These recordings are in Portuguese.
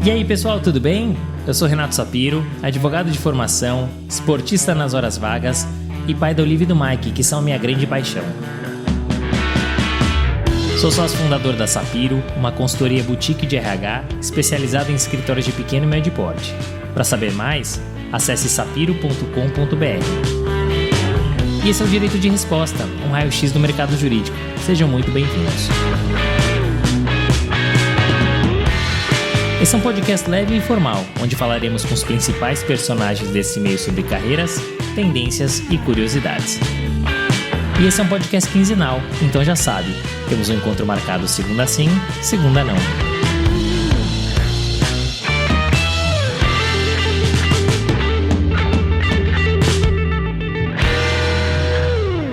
E aí pessoal, tudo bem? Eu sou Renato Sapiro, advogado de formação, esportista nas horas vagas e pai da Olivia e do Mike, que são minha grande paixão. Sou sócio fundador da Sapiro, uma consultoria boutique de RH especializada em escritórios de pequeno e médio porte. Para saber mais, acesse sapiro.com.br. E esse é o Direito de Resposta, um raio-x do mercado jurídico. Sejam muito bem-vindos. Esse é um podcast leve e informal, onde falaremos com os principais personagens desse meio sobre carreiras, tendências e curiosidades. E esse é um podcast quinzenal, então já sabe, temos um encontro marcado segunda sim, segunda não.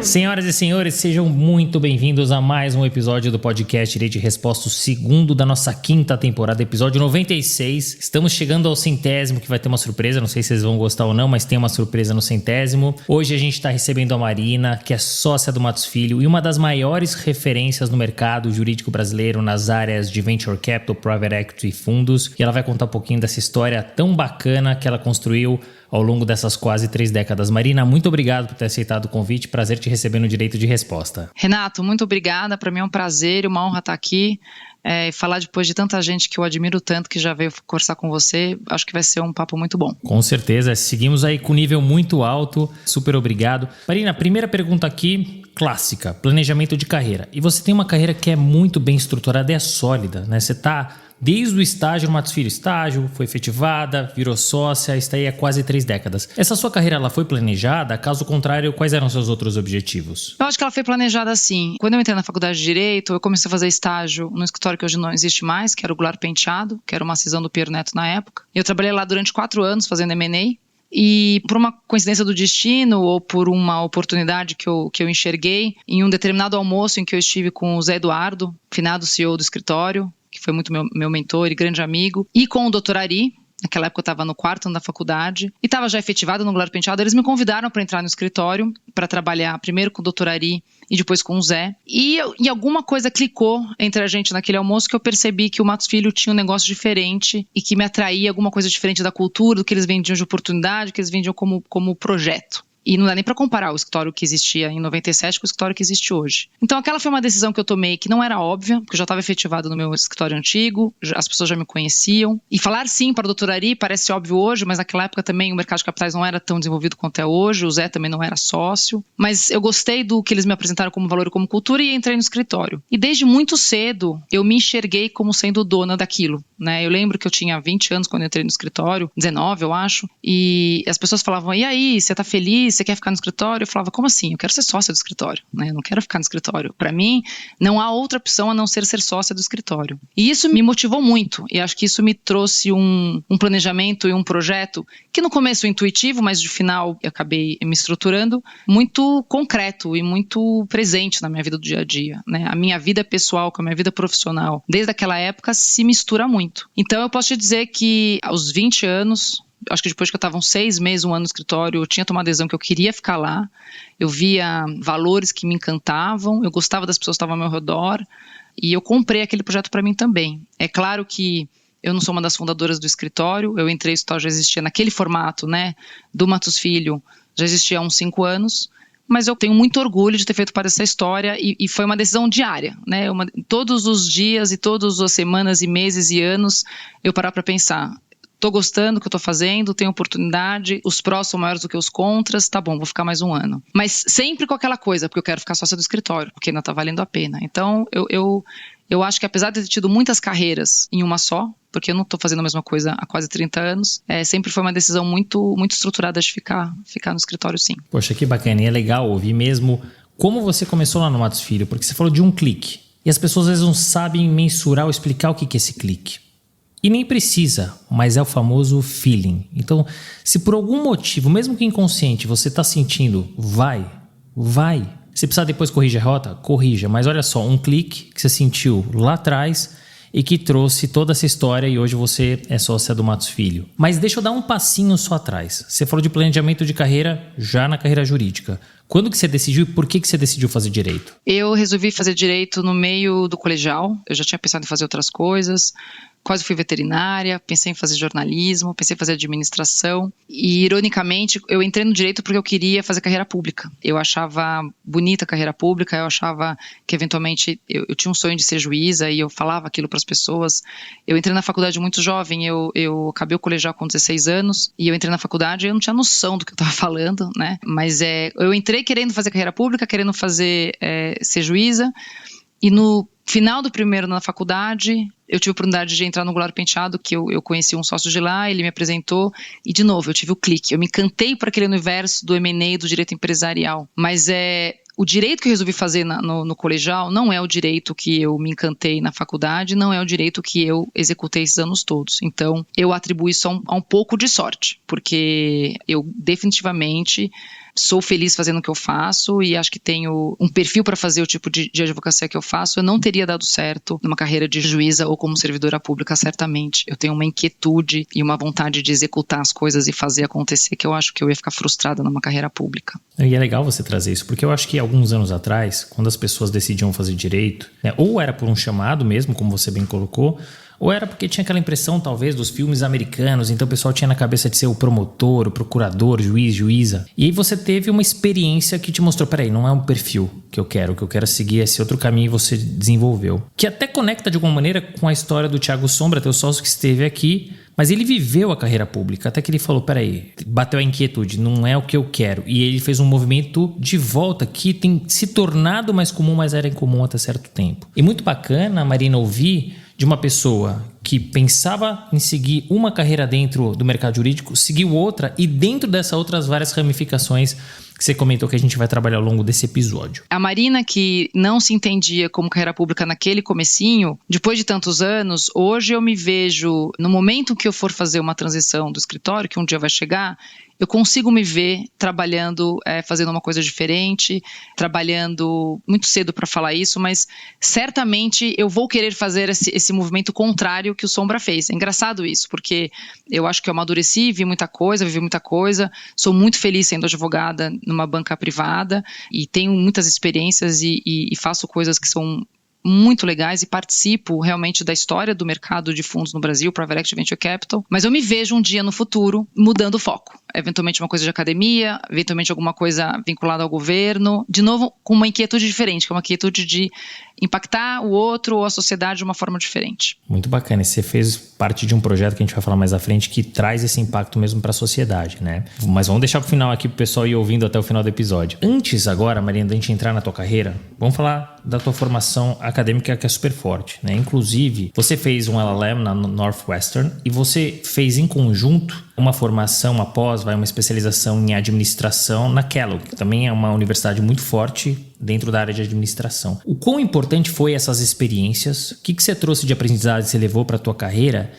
Senhoras e senhores, sejam muito bem-vindos a mais um episódio do podcast Direito de Resposta, o segundo da nossa quinta temporada, episódio 96. Estamos chegando ao 100º, que vai ter uma surpresa, não sei se vocês vão gostar ou não, mas tem uma surpresa no 100º. Hoje a gente está recebendo a Marina, que é sócia do Matos Filho e uma das maiores referências no mercado jurídico brasileiro nas áreas de Venture Capital, Private Equity e fundos. E ela vai contar um pouquinho dessa história tão bacana que ela construiu ao longo dessas quase 3 décadas. Marina, muito obrigado por ter aceitado o convite. Prazer te receber no Direito de Resposta. Renato, muito obrigada. Para mim é um prazer e uma honra estar aqui e falar depois de tanta gente que eu admiro tanto, que já veio conversar com você. Acho que vai ser um papo muito bom. Com certeza. Seguimos aí com nível muito alto. Super obrigado. Marina, primeira pergunta aqui, clássica. Planejamento de carreira. E você tem uma carreira que é muito bem estruturada e é sólida, né? Você está desde o estágio no Matos Filho, foi efetivada, virou sócia, está aí há quase 3 décadas. Essa sua carreira, ela foi planejada? Caso contrário, quais eram seus outros objetivos? Eu acho que ela foi planejada assim. Quando eu entrei na faculdade de Direito, eu comecei a fazer estágio no escritório que hoje não existe mais, que era o Goulart Penteado, que era uma cisão do Piero Neto na época. Eu trabalhei lá durante 4 anos fazendo M&A. E por uma coincidência do destino ou por uma oportunidade que eu enxerguei, em um determinado almoço em que eu estive com o Zé Eduardo, finado CEO do escritório, que foi muito meu mentor e grande amigo, e com o Dr. Ari. Naquela época eu estava no 4º ano da faculdade e estava já efetivado no Goulart Penteado. Eles me convidaram para entrar no escritório para trabalhar primeiro com o Dr. Ari e depois com o Zé. E alguma coisa clicou entre a gente naquele almoço que eu percebi que o Matos Filho tinha um negócio diferente e que me atraía alguma coisa diferente da cultura, do que eles vendiam de oportunidade, que eles vendiam como projeto. E não dá nem para comparar o escritório que existia em 97 com o escritório que existe hoje. Então aquela foi uma decisão que eu tomei que não era óbvia, porque eu já estava efetivado no meu escritório antigo, as pessoas já me conheciam. E falar sim para o Dr. Ari parece óbvio hoje, mas naquela época também o mercado de capitais não era tão desenvolvido quanto é hoje, o Zé também não era sócio. Mas eu gostei do que eles me apresentaram como valor e como cultura e entrei no escritório. E desde muito cedo eu me enxerguei como sendo dona daquilo, né? Eu lembro que eu tinha 20 anos quando eu entrei no escritório, 19 eu acho, e as pessoas falavam, e aí, você tá feliz? Você quer ficar no escritório? Eu falava, como assim? Eu quero ser sócia do escritório, né? Eu não quero ficar no escritório. Para mim, não há outra opção a não ser sócia do escritório. E isso me motivou muito. E acho que isso me trouxe um planejamento e um projeto que no começo intuitivo, mas no final eu acabei me estruturando, muito concreto e muito presente na minha vida do dia a dia, né? A minha vida pessoal com a minha vida profissional, desde aquela época, se mistura muito. Então eu posso te dizer que aos 20 anos... Acho que depois que eu estava uns 6 meses, 1 ano no escritório, eu tinha tomado a decisão que eu queria ficar lá. Eu via valores que me encantavam, eu gostava das pessoas que estavam ao meu redor e eu comprei aquele projeto para mim também. É claro que eu não sou uma das fundadoras do escritório, eu entrei, o escritório já existia naquele formato, né, do Matos Filho, já existia há uns 5 anos, mas eu tenho muito orgulho de ter feito parte dessa história e foi uma decisão diária, né, todos os dias e todas as semanas e meses e anos eu parar para pensar... Estou gostando do que eu estou fazendo, tenho oportunidade, os prós são maiores do que os contras, tá bom, vou ficar mais 1 ano. Mas sempre com aquela coisa, porque eu quero ficar sócia do escritório, porque ainda está valendo a pena. Então, eu acho que apesar de ter tido muitas carreiras em uma só, porque eu não estou fazendo a mesma coisa há quase 30 anos, sempre foi uma decisão muito, muito estruturada de ficar no escritório, sim. Poxa, que bacana, e é legal ouvir mesmo como você começou lá no Matos Filho, porque você falou de um clique, e as pessoas às vezes não sabem mensurar ou explicar o que é esse clique. E nem precisa, mas é o famoso feeling. Então, se por algum motivo, mesmo que inconsciente, você está sentindo, vai. Se precisar depois corrigir a rota, corrija. Mas olha só, um clique que você sentiu lá atrás e que trouxe toda essa história e hoje você é sócia do Matos Filho. Mas deixa eu dar um passinho só atrás. Você falou de planejamento de carreira já na carreira jurídica. Quando que você decidiu e por que você decidiu fazer direito? Eu resolvi fazer direito no meio do colegial. Eu já tinha pensado em fazer outras coisas. quase fui veterinária, pensei em fazer jornalismo, pensei em fazer administração. E, ironicamente, eu entrei no direito porque eu queria fazer carreira pública. Eu achava bonita a carreira pública, eu achava que, eventualmente, eu tinha um sonho de ser juíza e eu falava aquilo para as pessoas. Eu entrei na faculdade muito jovem, eu acabei o colegial com 16 anos e eu entrei na faculdade e eu não tinha noção do que eu estava falando, né? Mas eu entrei querendo fazer carreira pública, querendo ser juíza, e no final do primeiro ano na faculdade, eu tive a oportunidade de entrar no Goulart Penteado, que eu conheci um sócio de lá, ele me apresentou, e de novo, eu tive o clique. Eu me encantei por aquele universo do M&A, do direito empresarial. Mas o direito que eu resolvi fazer no colegial não é o direito que eu me encantei na faculdade, não é o direito que eu executei esses anos todos. Então, eu atribuo isso a um pouco de sorte, porque eu definitivamente sou feliz fazendo o que eu faço e acho que tenho um perfil para fazer o tipo de advocacia que eu faço. Eu não teria dado certo numa carreira de juíza ou como servidora pública, certamente. Eu tenho uma inquietude e uma vontade de executar as coisas e fazer acontecer, que eu acho que eu ia ficar frustrada numa carreira pública. E é legal você trazer isso, porque eu acho que alguns anos atrás, quando as pessoas decidiam fazer direito, né, ou era por um chamado mesmo, como você bem colocou, ou era porque tinha aquela impressão, talvez, dos filmes americanos, então o pessoal tinha na cabeça de ser o promotor, o procurador, juiz, juíza. E aí você teve uma experiência que te mostrou, peraí, não é um perfil que eu quero seguir esse outro caminho e você desenvolveu. Que até conecta de alguma maneira com a história do Thiago Sombra, teu sócio que esteve aqui, mas ele viveu a carreira pública, até que ele falou, peraí, bateu a inquietude, não é o que eu quero. E ele fez um movimento de volta que tem se tornado mais comum, mas era incomum até certo tempo. E muito bacana, Marina, ouvir de uma pessoa que pensava em seguir uma carreira dentro do mercado jurídico, seguiu outra e dentro dessas outras várias ramificações que você comentou que a gente vai trabalhar ao longo desse episódio. A Marina, que não se entendia como carreira pública naquele comecinho, depois de tantos anos, hoje eu me vejo, no momento que eu for fazer uma transição do escritório, que um dia vai chegar, eu consigo me ver trabalhando, fazendo uma coisa diferente, trabalhando muito cedo para falar isso, mas certamente eu vou querer fazer esse movimento contrário que o Sombra fez. É engraçado isso, porque eu acho que eu amadureci, vivi muita coisa, sou muito feliz sendo advogada numa banca privada e tenho muitas experiências e faço coisas que são muito legais e participo realmente da história do mercado de fundos no Brasil, Private Equity Venture Capital, mas eu me vejo um dia no futuro mudando o foco. Eventualmente uma coisa de academia, eventualmente alguma coisa vinculada ao governo, de novo com uma inquietude diferente, que é uma inquietude de impactar o outro ou a sociedade de uma forma diferente. Muito bacana, e você fez parte de um projeto que a gente vai falar mais à frente que traz esse impacto mesmo para a sociedade, né? Mas vamos deixar pro final aqui pro pessoal ir ouvindo até o final do episódio. Antes agora, Marina, da gente entrar na tua carreira, vamos falar da tua formação acadêmica que é super forte, né? Inclusive, você fez um LLM na Northwestern e você fez em conjunto uma formação, uma pós, uma especialização em administração na Kellogg, que também é uma universidade muito forte dentro da área de administração. O quão importante foi essas experiências? O que você trouxe de aprendizado que você levou para a tua carreira?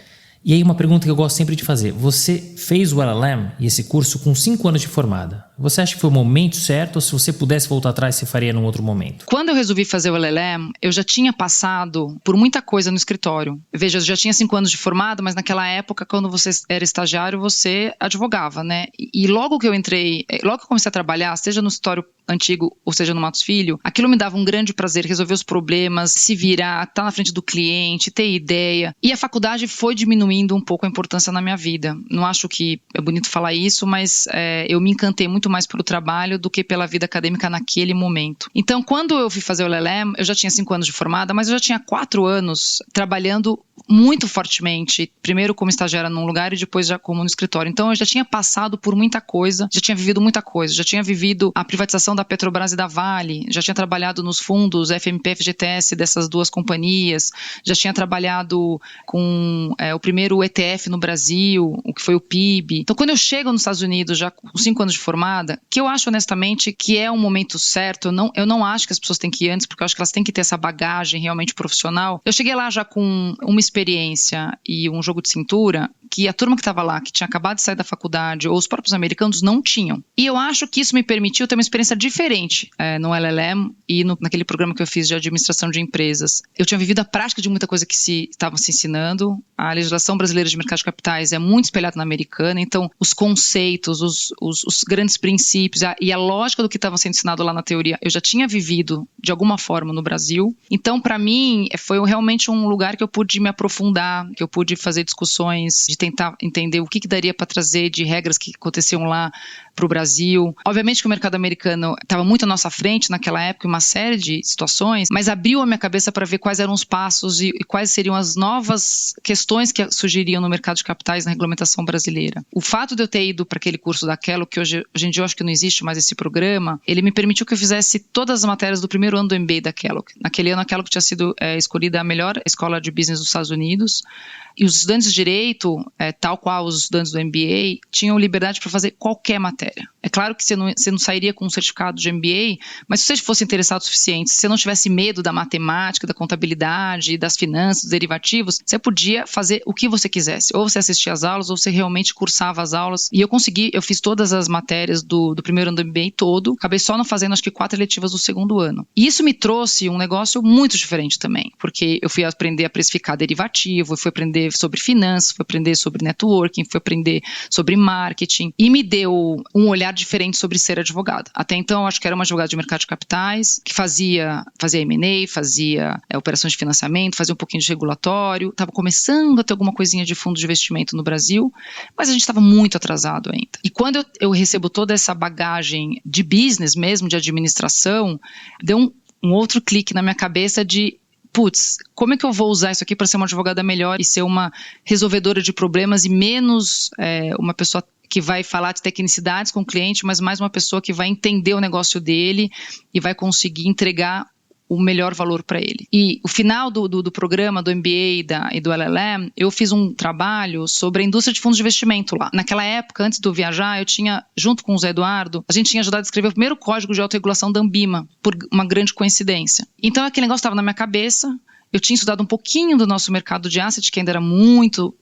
E aí uma pergunta que eu gosto sempre de fazer. Você fez o LLM e esse curso com 5 anos de formada. Você acha que foi o momento certo ou se você pudesse voltar atrás, você faria num outro momento? Quando eu resolvi fazer o LLM, eu já tinha passado por muita coisa no escritório. Veja, eu já tinha 5 anos de formada, mas naquela época, quando você era estagiário, você advogava, né? E logo que eu entrei, logo que eu comecei a trabalhar, seja no escritório antigo ou seja no Matos Filho, aquilo me dava um grande prazer, resolver os problemas, se virar, estar na frente do cliente, ter ideia. E a faculdade foi diminuindo um pouco a importância na minha vida. Não acho que é bonito falar isso, mas eu me encantei muito mais pelo trabalho do que pela vida acadêmica naquele momento. Então, quando eu fui fazer o LLM, eu já tinha 5 anos de formada, mas eu já tinha 4 anos trabalhando muito fortemente, primeiro como estagiária num lugar e depois já como no escritório. Então, eu já tinha passado por muita coisa, já tinha vivido muita coisa, já tinha vivido a privatização da Petrobras e da Vale, já tinha trabalhado nos fundos FMP, FGTS dessas duas companhias, já tinha trabalhado com o primeiro ETF no Brasil, o que foi o PIB. Então, quando eu chego nos Estados Unidos, já com 5 anos de formada, que eu acho honestamente que é um momento certo, eu não acho que as pessoas têm que ir antes, porque eu acho que elas têm que ter essa bagagem realmente profissional. Eu cheguei lá já com uma experiência e um jogo de cintura que a turma que estava lá, que tinha acabado de sair da faculdade, ou os próprios americanos, não tinham. E eu acho que isso me permitiu ter uma experiência diferente no LLM e naquele programa que eu fiz de administração de empresas. Eu tinha vivido a prática de muita coisa que estavam se ensinando. A legislação brasileira de mercado de capitais é muito espelhada na americana, então os conceitos, os grandes princípios e a lógica do que estava sendo ensinado lá na teoria, eu já tinha vivido de alguma forma no Brasil. Então, para mim, foi realmente um lugar que eu pude me aprofundar, que eu pude fazer discussões, de tentar entender o que daria para trazer de regras que aconteciam lá para o Brasil. Obviamente que o mercado americano estava muito à nossa frente naquela época, em uma série de situações, mas abriu a minha cabeça para ver quais eram os passos e quais seriam as novas questões que surgiriam no mercado de capitais na regulamentação brasileira. O fato de eu ter ido para aquele curso da Kellogg, que hoje em dia eu acho que não existe mais esse programa, ele me permitiu que eu fizesse todas as matérias do primeiro ano do MBA da Kellogg. Naquele ano a Kellogg tinha sido escolhida a melhor escola de business dos Estados Unidos, e os estudantes de direito, tal qual os estudantes do MBA, tinham liberdade para fazer qualquer matéria. É claro que você não sairia com um certificado de MBA, mas se você fosse interessado o suficiente, se você não tivesse medo da matemática, da contabilidade, das finanças, dos derivativos, você podia fazer o que você quisesse. Ou você assistia às aulas, ou você realmente cursava as aulas. E eu fiz todas as matérias do primeiro ano do MBA todo, acabei só não fazendo acho que 4 eletivas do segundo ano. E isso me trouxe um negócio muito diferente também, porque eu fui aprender a precificar derivativo, eu fui aprender sobre finanças, fui aprender sobre networking, fui aprender sobre marketing e me deu um olhar diferente sobre ser advogado. Até então, eu acho que era uma advogada de mercado de capitais, que fazia M&A, fazia operações de financiamento, fazia um pouquinho de regulatório, estava começando a ter alguma coisinha de fundo de investimento no Brasil, mas a gente estava muito atrasado ainda. E quando eu recebo toda essa bagagem de business mesmo, de administração, deu um outro clique na minha cabeça de putz, como é que eu vou usar isso aqui para ser uma advogada melhor e ser uma resolvedora de problemas e menos uma pessoa que vai falar de tecnicidades com o cliente, mas mais uma pessoa que vai entender o negócio dele e vai conseguir entregar o melhor valor para ele. E o final do programa, do MBA e do LLM, eu fiz um trabalho sobre a indústria de fundos de investimento lá. Naquela época, antes de eu viajar, eu tinha, junto com o Zé Eduardo, a gente tinha ajudado a escrever o primeiro código de autorregulação da Anbima, por uma grande coincidência. Então aquele negócio estava na minha cabeça. Eu tinha estudado um pouquinho do nosso mercado de asset, que ainda era muito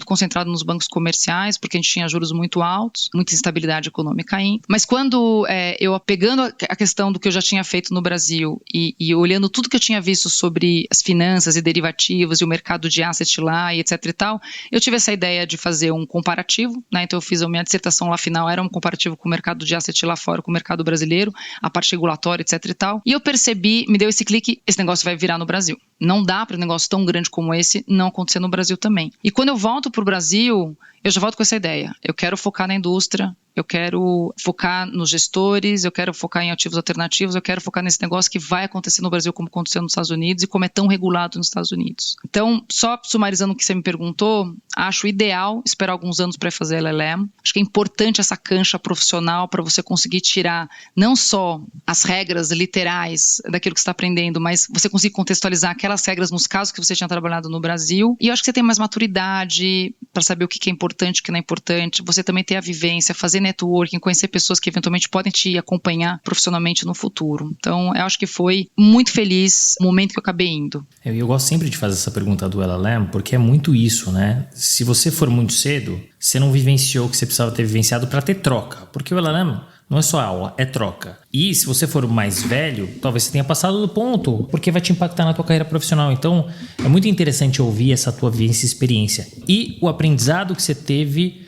concentrado nos bancos comerciais, porque a gente tinha juros muito altos, muita instabilidade econômica ainda. Mas quando eu pegando a questão do que eu já tinha feito no Brasil e olhando tudo que eu tinha visto sobre as finanças e derivativos e o mercado de asset lá e etc e tal, eu tive essa ideia de fazer um comparativo, né? Então eu fiz a minha dissertação lá final, era um comparativo com o mercado de asset lá fora, com o mercado brasileiro, a parte regulatória, etc e tal. E eu percebi, me deu esse clique, esse negócio vai virar no Brasil. Não dá para um negócio tão grande como esse não acontecer no Brasil também. E quando eu volto para o Brasil, eu já volto com essa ideia. Eu quero focar na indústria, eu quero focar nos gestores, eu quero focar em ativos alternativos, eu quero focar nesse negócio que vai acontecer no Brasil como aconteceu nos Estados Unidos e como é tão regulado nos Estados Unidos. Então, só sumarizando o que você me perguntou, acho ideal esperar alguns anos para fazer LLM. Acho que é importante essa cancha profissional para você conseguir tirar não só as regras literais daquilo que você está aprendendo, mas você conseguir contextualizar aquelas regras nos casos que você tinha trabalhado no Brasil. E eu acho que você tem mais maturidade para saber o que é importante, o que não é importante. Você também ter a vivência, fazer networking, conhecer pessoas que eventualmente podem te acompanhar profissionalmente no futuro. Então, eu acho que foi muito feliz o momento que eu acabei indo. Eu gosto sempre de fazer essa pergunta do LLM, porque é muito isso, né? Se você for muito cedo, você não vivenciou o que você precisava ter vivenciado para ter troca. Porque o LLM não é só aula, é troca. E se você for mais velho, talvez você tenha passado do ponto, porque vai te impactar na tua carreira profissional. Então, é muito interessante ouvir essa tua vivência e experiência. E o aprendizado que você teve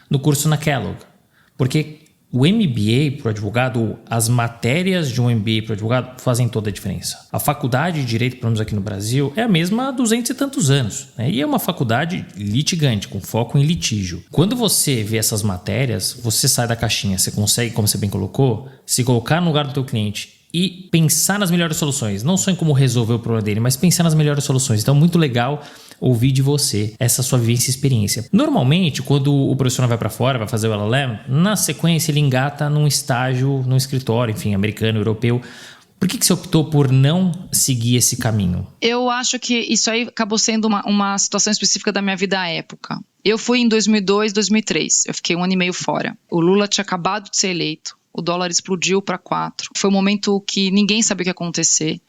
no curso na Kellogg. Porque o MBA para o advogado, as matérias de um MBA para o advogado fazem toda a diferença. A faculdade de Direito, pelo menos aqui no Brasil, é a mesma há 200 e tantos anos, né? E é uma faculdade litigante, com foco em litígio. Quando você vê essas matérias, você sai da caixinha, você consegue, como você bem colocou, se colocar no lugar do teu cliente e pensar nas melhores soluções. Não só em como resolver o problema dele, mas pensar nas melhores soluções. Então, muito legal ouvir de você essa sua vivência e experiência. Normalmente, quando o profissional vai para fora, vai fazer o LLM, na sequência ele engata num estágio, num escritório, enfim, americano, europeu. Por que você optou por não seguir esse caminho? Eu acho que isso aí acabou sendo uma situação específica da minha vida à época. Eu fui em 2002, 2003. Eu fiquei 1 ano e meio fora. O Lula tinha acabado de ser eleito. O dólar explodiu para 4. Foi um momento que ninguém sabia o que ia acontecer.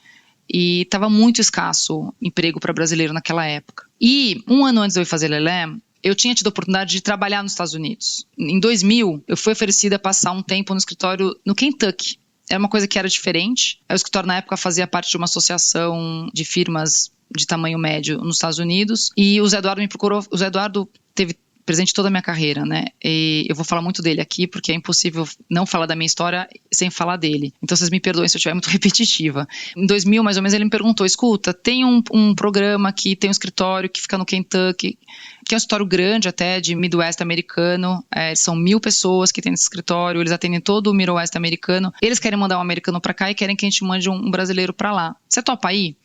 E estava muito escasso emprego para brasileiro naquela época. E 1 ano antes de eu ir fazer LLM, eu tinha tido a oportunidade de trabalhar nos Estados Unidos. Em 2000, eu fui oferecida a passar um tempo no escritório no Kentucky. Era uma coisa que era diferente. O escritório, na época, fazia parte de uma associação de firmas de tamanho médio nos Estados Unidos. E o Zé Eduardo me procurou. O Zé Eduardo teve presente toda a minha carreira, né? E eu vou falar muito dele aqui, porque é impossível não falar da minha história sem falar dele. Então, vocês me perdoem se eu estiver muito repetitiva. Em 2000, mais ou menos, ele me perguntou, escuta, tem um programa que tem um escritório que fica no Kentucky, que é um escritório grande até, de Midwest americano, são 1.000 pessoas que tem nesse escritório, eles atendem todo o Midwest americano, eles querem mandar um americano pra cá e querem que a gente mande um brasileiro pra lá. Você topa ir?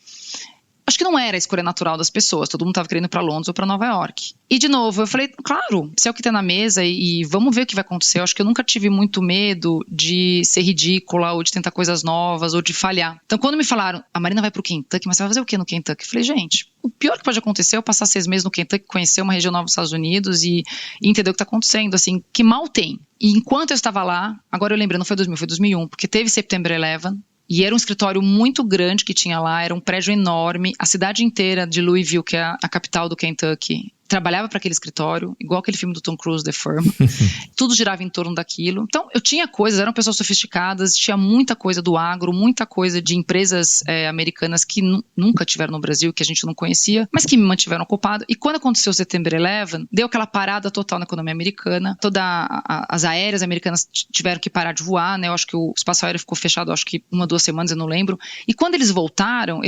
Acho que não era a escolha natural das pessoas, todo mundo estava querendo ir para Londres ou para Nova York. E de novo, eu falei, claro, se é o que tem na mesa e vamos ver o que vai acontecer. Eu acho que eu nunca tive muito medo de ser ridícula ou de tentar coisas novas ou de falhar. Então quando me falaram, a Marina vai pro Kentucky, mas você vai fazer o que no Kentucky? Eu falei, gente, o pior que pode acontecer é eu passar 6 meses no Kentucky, conhecer uma região nova dos Estados Unidos e entender o que está acontecendo, assim, que mal tem. E enquanto eu estava lá, agora eu lembro, não foi 2000, foi 2001, porque teve September 11, e era um escritório muito grande que tinha lá, era um prédio enorme, a cidade inteira de Louisville, que é a capital do Kentucky, trabalhava para aquele escritório, igual aquele filme do Tom Cruise, The Firm. Tudo girava em torno daquilo. Então, eu tinha coisas, eram pessoas sofisticadas, tinha muita coisa do agro, muita coisa de empresas americanas que nunca tiveram no Brasil, que a gente não conhecia, mas que me mantiveram ocupado. E quando aconteceu o September 11, deu aquela parada total na economia americana. As aéreas americanas tiveram que parar de voar, né? Eu acho que o espaço aéreo ficou fechado, acho que 1 ou 2 semanas, eu não lembro. E quando eles voltaram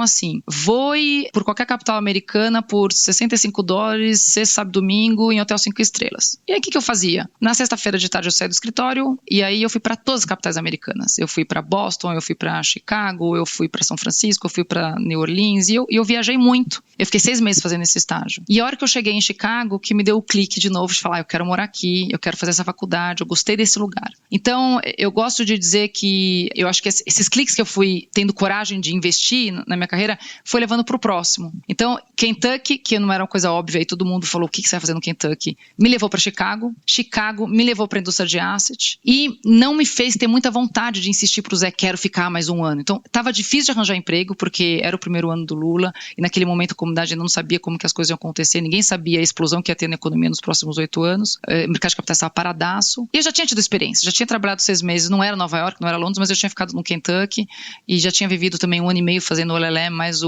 assim, voe por qualquer capital americana por $65, sexta, sábado, domingo, em hotel 5 estrelas. E aí, o que eu fazia? Na sexta-feira de tarde eu saí do escritório e aí eu fui para todas as capitais americanas. Eu fui para Boston, eu fui para Chicago, eu fui para São Francisco, eu fui para New Orleans e eu viajei muito. Eu fiquei 6 meses fazendo esse estágio. E a hora que eu cheguei em Chicago, que me deu o clique de novo de falar, eu quero morar aqui, eu quero fazer essa faculdade, eu gostei desse lugar. Então, eu gosto de dizer que eu acho que esses cliques que eu fui tendo coragem de investir na minha carreira, foi levando para o próximo. Então, Kentucky, que não era uma coisa óbvia, aí todo mundo falou, o que você vai fazer no Kentucky? Me levou para Chicago me levou para a indústria de asset e não me fez ter muita vontade de insistir para o Zé, quero ficar mais 1 ano. Então, estava difícil de arranjar emprego, porque era o primeiro ano do Lula e naquele momento a comunidade ainda não sabia como que as coisas iam acontecer, ninguém sabia a explosão que ia ter na economia nos próximos 8 anos, o mercado de capitais estava paradaço e eu já tinha tido experiência, já tinha trabalhado 6 meses, não era Nova York, não era Londres, mas eu tinha ficado no Kentucky e já tinha vivido também 1 ano e meio fazendo o LLM mais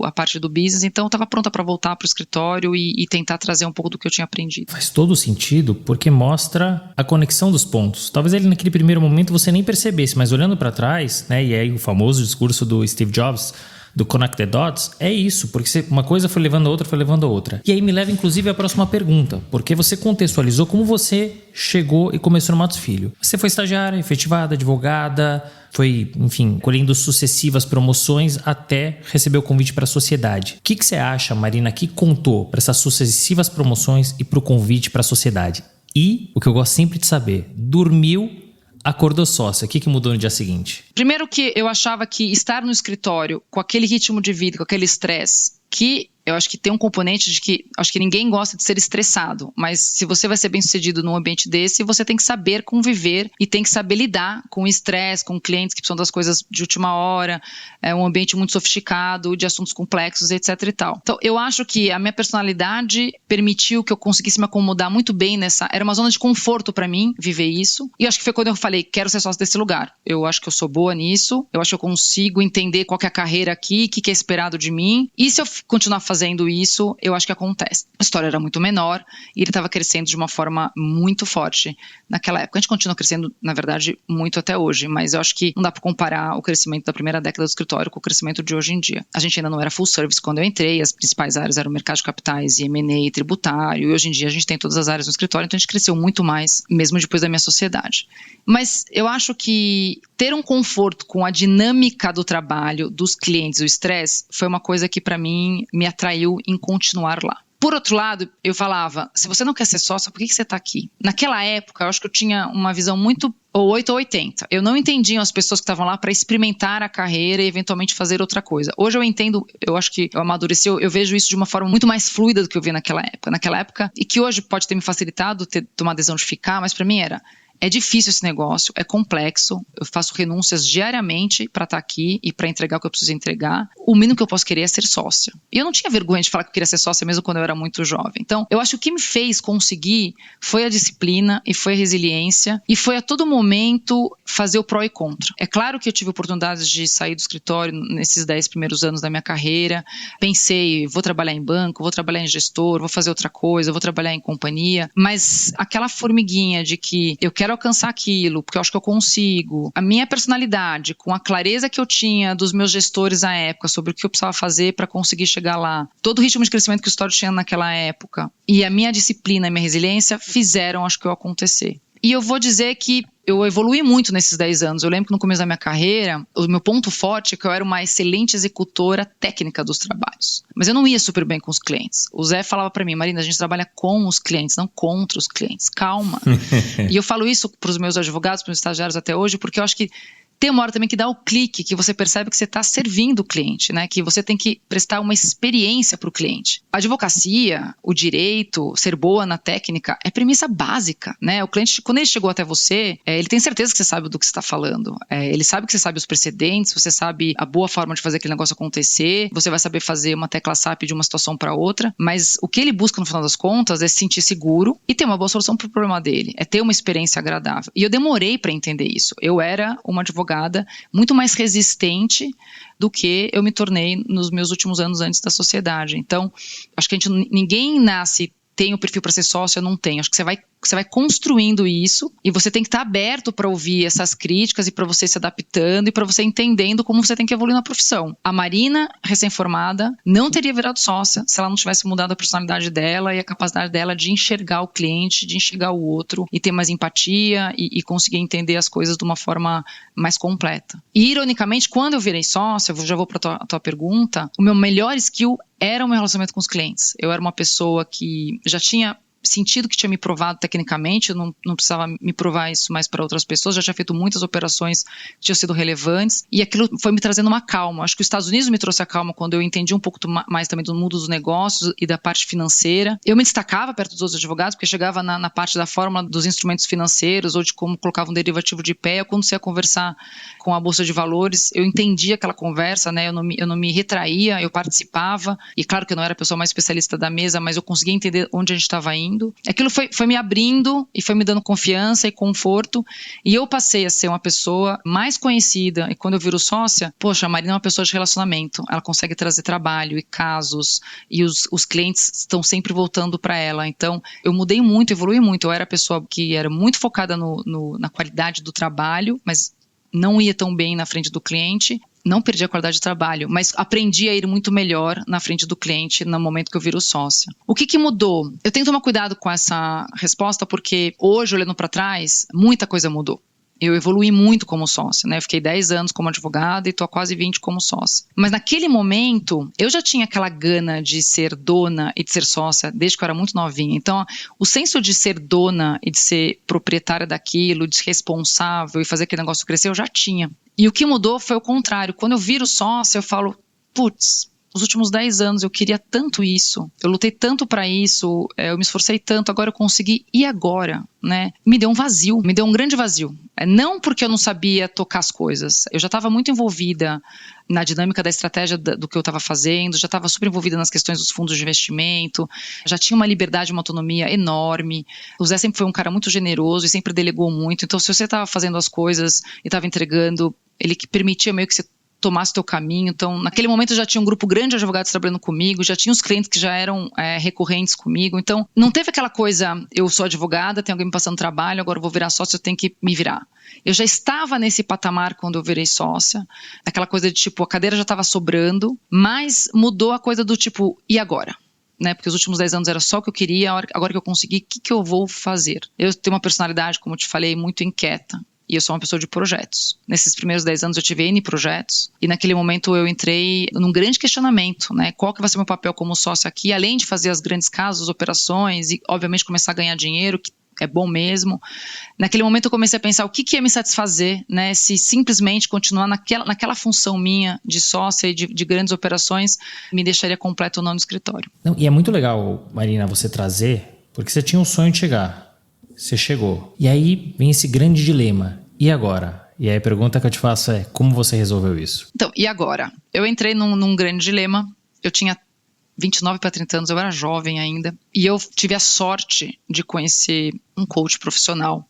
a parte do business, então eu estava pronta para voltar para o escritório e tentar trazer um pouco do que eu tinha aprendido. Faz todo sentido, porque mostra a conexão dos pontos. Talvez ele naquele primeiro momento você nem percebesse, mas olhando para trás, né, e aí o famoso discurso do Steve Jobs, do Connect the Dots, é isso, porque uma coisa foi levando a outra, foi levando a outra. E aí me leva inclusive à próxima pergunta, porque você contextualizou como você chegou e começou no Matos Filho. Você foi estagiária, efetivada, advogada, foi, enfim, colhendo sucessivas promoções até receber o convite para a sociedade. O que você acha, Marina, que contou para essas sucessivas promoções e para o convite para a sociedade? E, o que eu gosto sempre de saber, dormiu, acordou sócia, o que mudou no dia seguinte? Primeiro que eu achava que estar no escritório com aquele ritmo de vida, com aquele estresse, que eu acho que tem um componente de que acho que ninguém gosta de ser estressado, mas se você vai ser bem sucedido num ambiente desse, você tem que saber conviver e tem que saber lidar com o estresse, com clientes que precisam das coisas de última hora, é um ambiente muito sofisticado, de assuntos complexos, etc e tal. Então, eu acho que a minha personalidade permitiu que eu conseguisse me acomodar muito bem era uma zona de conforto para mim, viver isso, e acho que foi quando eu falei, quero ser sócio desse lugar. Eu acho que eu sou boa nisso, eu acho que eu consigo entender qual que é a carreira aqui, o que é esperado de mim, e se eu continuar fazendo isso, eu acho que acontece. A história era muito menor e ele estava crescendo de uma forma muito forte naquela época. A gente continua crescendo, na verdade, muito até hoje, mas eu acho que não dá para comparar o crescimento da primeira década do escritório com o crescimento de hoje em dia. A gente ainda não era full service quando eu entrei, as principais áreas eram o mercado de capitais e M&A, tributário, e hoje em dia a gente tem todas as áreas no escritório, então a gente cresceu muito mais, mesmo depois da minha sociedade. Mas eu acho que ter um conforto com a dinâmica do trabalho, dos clientes, o estresse, foi uma coisa que para mim me atraiu em continuar lá. Por outro lado, eu falava, se você não quer ser sócio, por que você está aqui? Naquela época, eu acho que eu tinha uma visão muito ou 8 ou 80. Eu não entendia as pessoas que estavam lá para experimentar a carreira e eventualmente fazer outra coisa. Hoje eu entendo, eu acho que eu amadureci, eu vejo isso de uma forma muito mais fluida do que eu vi naquela época. Naquela época, e que hoje pode ter me facilitado tomar a decisão de ficar, mas para mim era, É difícil esse negócio, é complexo, eu faço renúncias diariamente para estar aqui e para entregar o que eu preciso entregar. O mínimo que eu posso querer é ser sócia. E eu não tinha vergonha de falar que eu queria ser sócia mesmo quando eu era muito jovem. Então, eu acho que o que me fez conseguir foi a disciplina e foi a resiliência e foi a todo momento fazer o pró e contra. É claro que eu tive oportunidades de sair do escritório nesses 10 primeiros anos da minha carreira. Pensei, vou trabalhar em banco, vou trabalhar em gestor, vou fazer outra coisa, vou trabalhar em companhia. Mas aquela formiguinha de que eu quero alcançar aquilo, porque eu acho que eu consigo. A minha personalidade, com a clareza que eu tinha dos meus gestores à época sobre o que eu precisava fazer para conseguir chegar lá, todo o ritmo de crescimento que o escritório tinha naquela época e a minha disciplina e minha resiliência fizeram, acho que, eu acontecer. E eu vou dizer que eu evolui muito nesses 10 anos. Eu lembro que no começo da minha carreira, o meu ponto forte é que eu era uma excelente executora técnica dos trabalhos. Mas eu não ia super bem com os clientes. O Zé falava para mim, Marina, a gente trabalha com os clientes, não contra os clientes. Calma. E eu falo isso para os meus advogados, para os estagiários até hoje, porque eu acho que tem uma hora também que dá o clique, que você percebe que você está servindo o cliente, né? Que você tem que prestar uma experiência para o cliente. A advocacia, o direito, ser boa na técnica, é premissa básica, né? O cliente, quando ele chegou até você, ele tem certeza que você sabe do que você está falando. Ele sabe que você sabe os precedentes, você sabe a boa forma de fazer aquele negócio acontecer, você vai saber fazer uma tecla SAP de uma situação para outra, mas o que ele busca no final das contas é se sentir seguro e ter uma boa solução para o problema dele, é ter uma experiência agradável. E eu demorei para entender isso. Eu era uma advogada muito mais resistente do que eu me tornei nos meus últimos anos antes da sociedade. Então, acho que ninguém nasce, tem o perfil para ser sócio, não tem. Acho que você vai construindo isso e você tem que estar aberto para ouvir essas críticas e para você se adaptando e para você entendendo como você tem que evoluir na profissão. A Marina, recém-formada, não teria virado sócia se ela não tivesse mudado a personalidade dela e a capacidade dela de enxergar o cliente, de enxergar o outro e ter mais empatia e conseguir entender as coisas de uma forma mais completa. E, ironicamente, quando eu virei sócia, eu já vou para a tua pergunta, o meu melhor skill era o meu relacionamento com os clientes. Eu era uma pessoa que já tinha sentido que tinha me provado tecnicamente, eu não precisava me provar isso mais para outras pessoas, já tinha feito muitas operações que tinham sido relevantes, e aquilo foi me trazendo uma calma. Acho que os Estados Unidos me trouxe a calma quando eu entendi um pouco mais também do mundo dos negócios e da parte financeira. Eu me destacava perto dos outros advogados, porque chegava na parte da fórmula dos instrumentos financeiros, ou de como colocava um derivativo de pé, ou quando você ia conversar com a Bolsa de Valores, eu entendia aquela conversa, né? Eu não me retraía, eu participava, e claro que eu não era a pessoa mais especialista da mesa, mas eu conseguia entender onde a gente estava indo. Aquilo foi me abrindo e foi me dando confiança e conforto, e eu passei a ser uma pessoa mais conhecida, e quando eu viro sócia, poxa, a Marina é uma pessoa de relacionamento, ela consegue trazer trabalho e casos, e os clientes estão sempre voltando para ela. Então eu mudei muito, evolui muito. Eu era a pessoa que era muito focada na qualidade do trabalho, mas não ia tão bem na frente do cliente. Não perdi a qualidade de trabalho, mas aprendi a ir muito melhor na frente do cliente no momento que eu viro sócia. O que mudou? Eu tenho que tomar cuidado com essa resposta, porque hoje, olhando para trás, muita coisa mudou. Eu evoluí muito como sócia, né? Eu fiquei 10 anos como advogada e estou há quase 20 como sócia. Mas naquele momento, eu já tinha aquela gana de ser dona e de ser sócia desde que eu era muito novinha. Então, o senso de ser dona e de ser proprietária daquilo, de ser responsável e fazer aquele negócio crescer, eu já tinha. E o que mudou foi o contrário. Quando eu viro sócia, eu falo, putz, os últimos 10 anos eu queria tanto isso, eu lutei tanto para isso, eu me esforcei tanto, agora eu consegui, e agora? Né? Me deu um vazio, me deu um grande vazio. Não porque eu não sabia tocar as coisas, eu já estava muito envolvida na dinâmica da estratégia do que eu estava fazendo, já estava super envolvida nas questões dos fundos de investimento, já tinha uma liberdade, uma autonomia enorme. O Zé sempre foi um cara muito generoso e sempre delegou muito, então se você estava fazendo as coisas e estava entregando, ele que permitia meio que você tomasse o teu caminho. Então, naquele momento eu já tinha um grupo grande de advogados trabalhando comigo, já tinha os clientes que já eram recorrentes comigo. Então, não teve aquela coisa, eu sou advogada, tem alguém me passando trabalho, agora eu vou virar sócia, eu tenho que me virar. Eu já estava nesse patamar quando eu virei sócia, aquela coisa de tipo, a cadeira já estava sobrando, mas mudou a coisa do tipo, e agora? Né? Porque os últimos 10 anos era só o que eu queria, agora que eu consegui, o que eu vou fazer? Eu tenho uma personalidade, como eu te falei, muito inquieta. E eu sou uma pessoa de projetos. Nesses primeiros 10 anos eu tive N projetos. E naquele momento eu entrei num grande questionamento, né? Qual que vai ser o meu papel como sócio aqui? Além de fazer as grandes casas, operações e, obviamente, começar a ganhar dinheiro, que é bom mesmo. Naquele momento eu comecei a pensar o que ia me satisfazer, né? Se simplesmente continuar naquela função minha de sócia e de grandes operações me deixaria completo ou não no escritório. Não, e é muito legal, Marina, você trazer, porque você tinha um sonho de chegar. Você chegou. E aí vem esse grande dilema. E agora? E aí a pergunta que eu te faço é, como você resolveu isso? Então, e agora? Eu entrei num grande dilema. Eu tinha 29 para 30 anos, eu era jovem ainda. E eu tive a sorte de conhecer um coach profissional,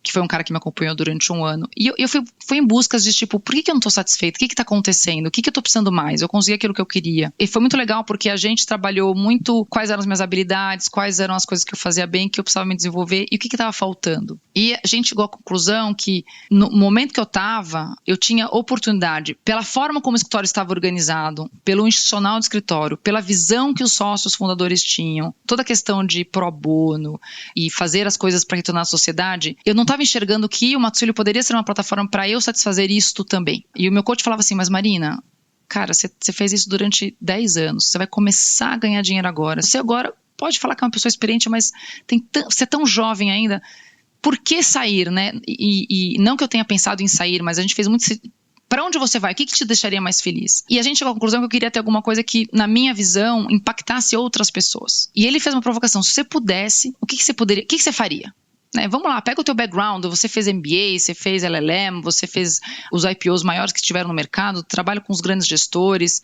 que foi um cara que me acompanhou durante um ano. E eu fui em busca de tipo, por que eu não tô satisfeito? O que tá acontecendo? O que eu tô precisando mais? Eu consegui aquilo que eu queria. E foi muito legal porque a gente trabalhou muito quais eram as minhas habilidades, quais eram as coisas que eu fazia bem, que eu precisava me desenvolver e o que tava faltando. E a gente chegou à conclusão que no momento que eu tava, eu tinha oportunidade, pela forma como o escritório estava organizado, pelo institucional do escritório, pela visão que os sócios fundadores tinham, toda a questão de pro bono e fazer as coisas para retornar à sociedade, eu não estava enxergando que o Matsuilio poderia ser uma plataforma para eu satisfazer isto também. E o meu coach falava assim, mas Marina, cara, você fez isso durante 10 anos, você vai começar a ganhar dinheiro agora. Você agora pode falar que é uma pessoa experiente, mas você é tão jovem ainda, por que sair, né? E não que eu tenha pensado em sair, mas a gente fez muito... Para onde você vai? O que te deixaria mais feliz? E a gente chegou à conclusão que eu queria ter alguma coisa que, na minha visão, impactasse outras pessoas. E ele fez uma provocação, se você pudesse, o que você faria? Né, vamos lá, pega o teu background, você fez MBA, você fez LLM, você fez os IPOs maiores que estiveram no mercado, trabalha com os grandes gestores,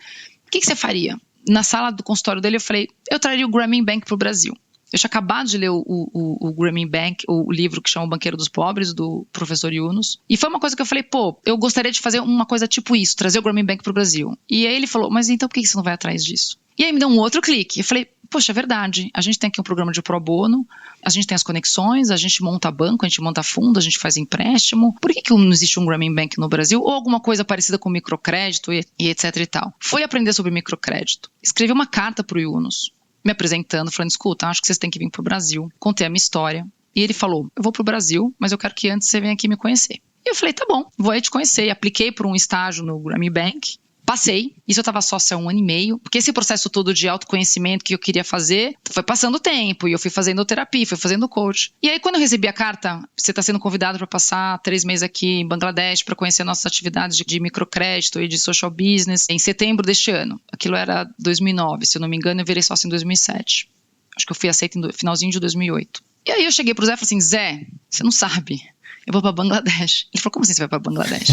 o que você faria? Na sala do consultório dele eu falei, eu traria o Grameen Bank para o Brasil. Eu tinha acabado de ler o Grameen Bank, o livro que chama O Banqueiro dos Pobres, do professor Yunus. E foi uma coisa que eu falei, eu gostaria de fazer uma coisa tipo isso, trazer o Grameen Bank para o Brasil. E aí ele falou, mas então por que você não vai atrás disso? E aí me deu um outro clique. Eu falei, poxa, é verdade. A gente tem aqui um programa de pro bono, a gente tem as conexões, a gente monta banco, a gente monta fundo, a gente faz empréstimo. Por que não existe um Grameen Bank no Brasil? Ou alguma coisa parecida com microcrédito e etc e tal. Fui aprender sobre microcrédito. Escrevi uma carta pro Yunus, me apresentando, falando, escuta, acho que vocês têm que vir pro Brasil. Contei a minha história. E ele falou, eu vou pro Brasil, mas eu quero que antes você venha aqui me conhecer. E eu falei, tá bom, vou aí te conhecer. E apliquei por um estágio no Grameen Bank. Passei, isso eu estava sócia há 1 ano e meio, porque esse processo todo de autoconhecimento que eu queria fazer, foi passando o tempo, e eu fui fazendo terapia, fui fazendo coach. E aí quando eu recebi a carta, você está sendo convidado para passar 3 meses aqui em Bangladesh, para conhecer nossas atividades de microcrédito e de social business, em setembro deste ano. Aquilo era 2009, se eu não me engano, eu virei sócia em 2007. Acho que eu fui aceita no finalzinho de 2008. E aí eu cheguei pro Zé e falei assim, Zé, você não sabe... Eu vou para Bangladesh. Ele falou, como assim você vai para Bangladesh?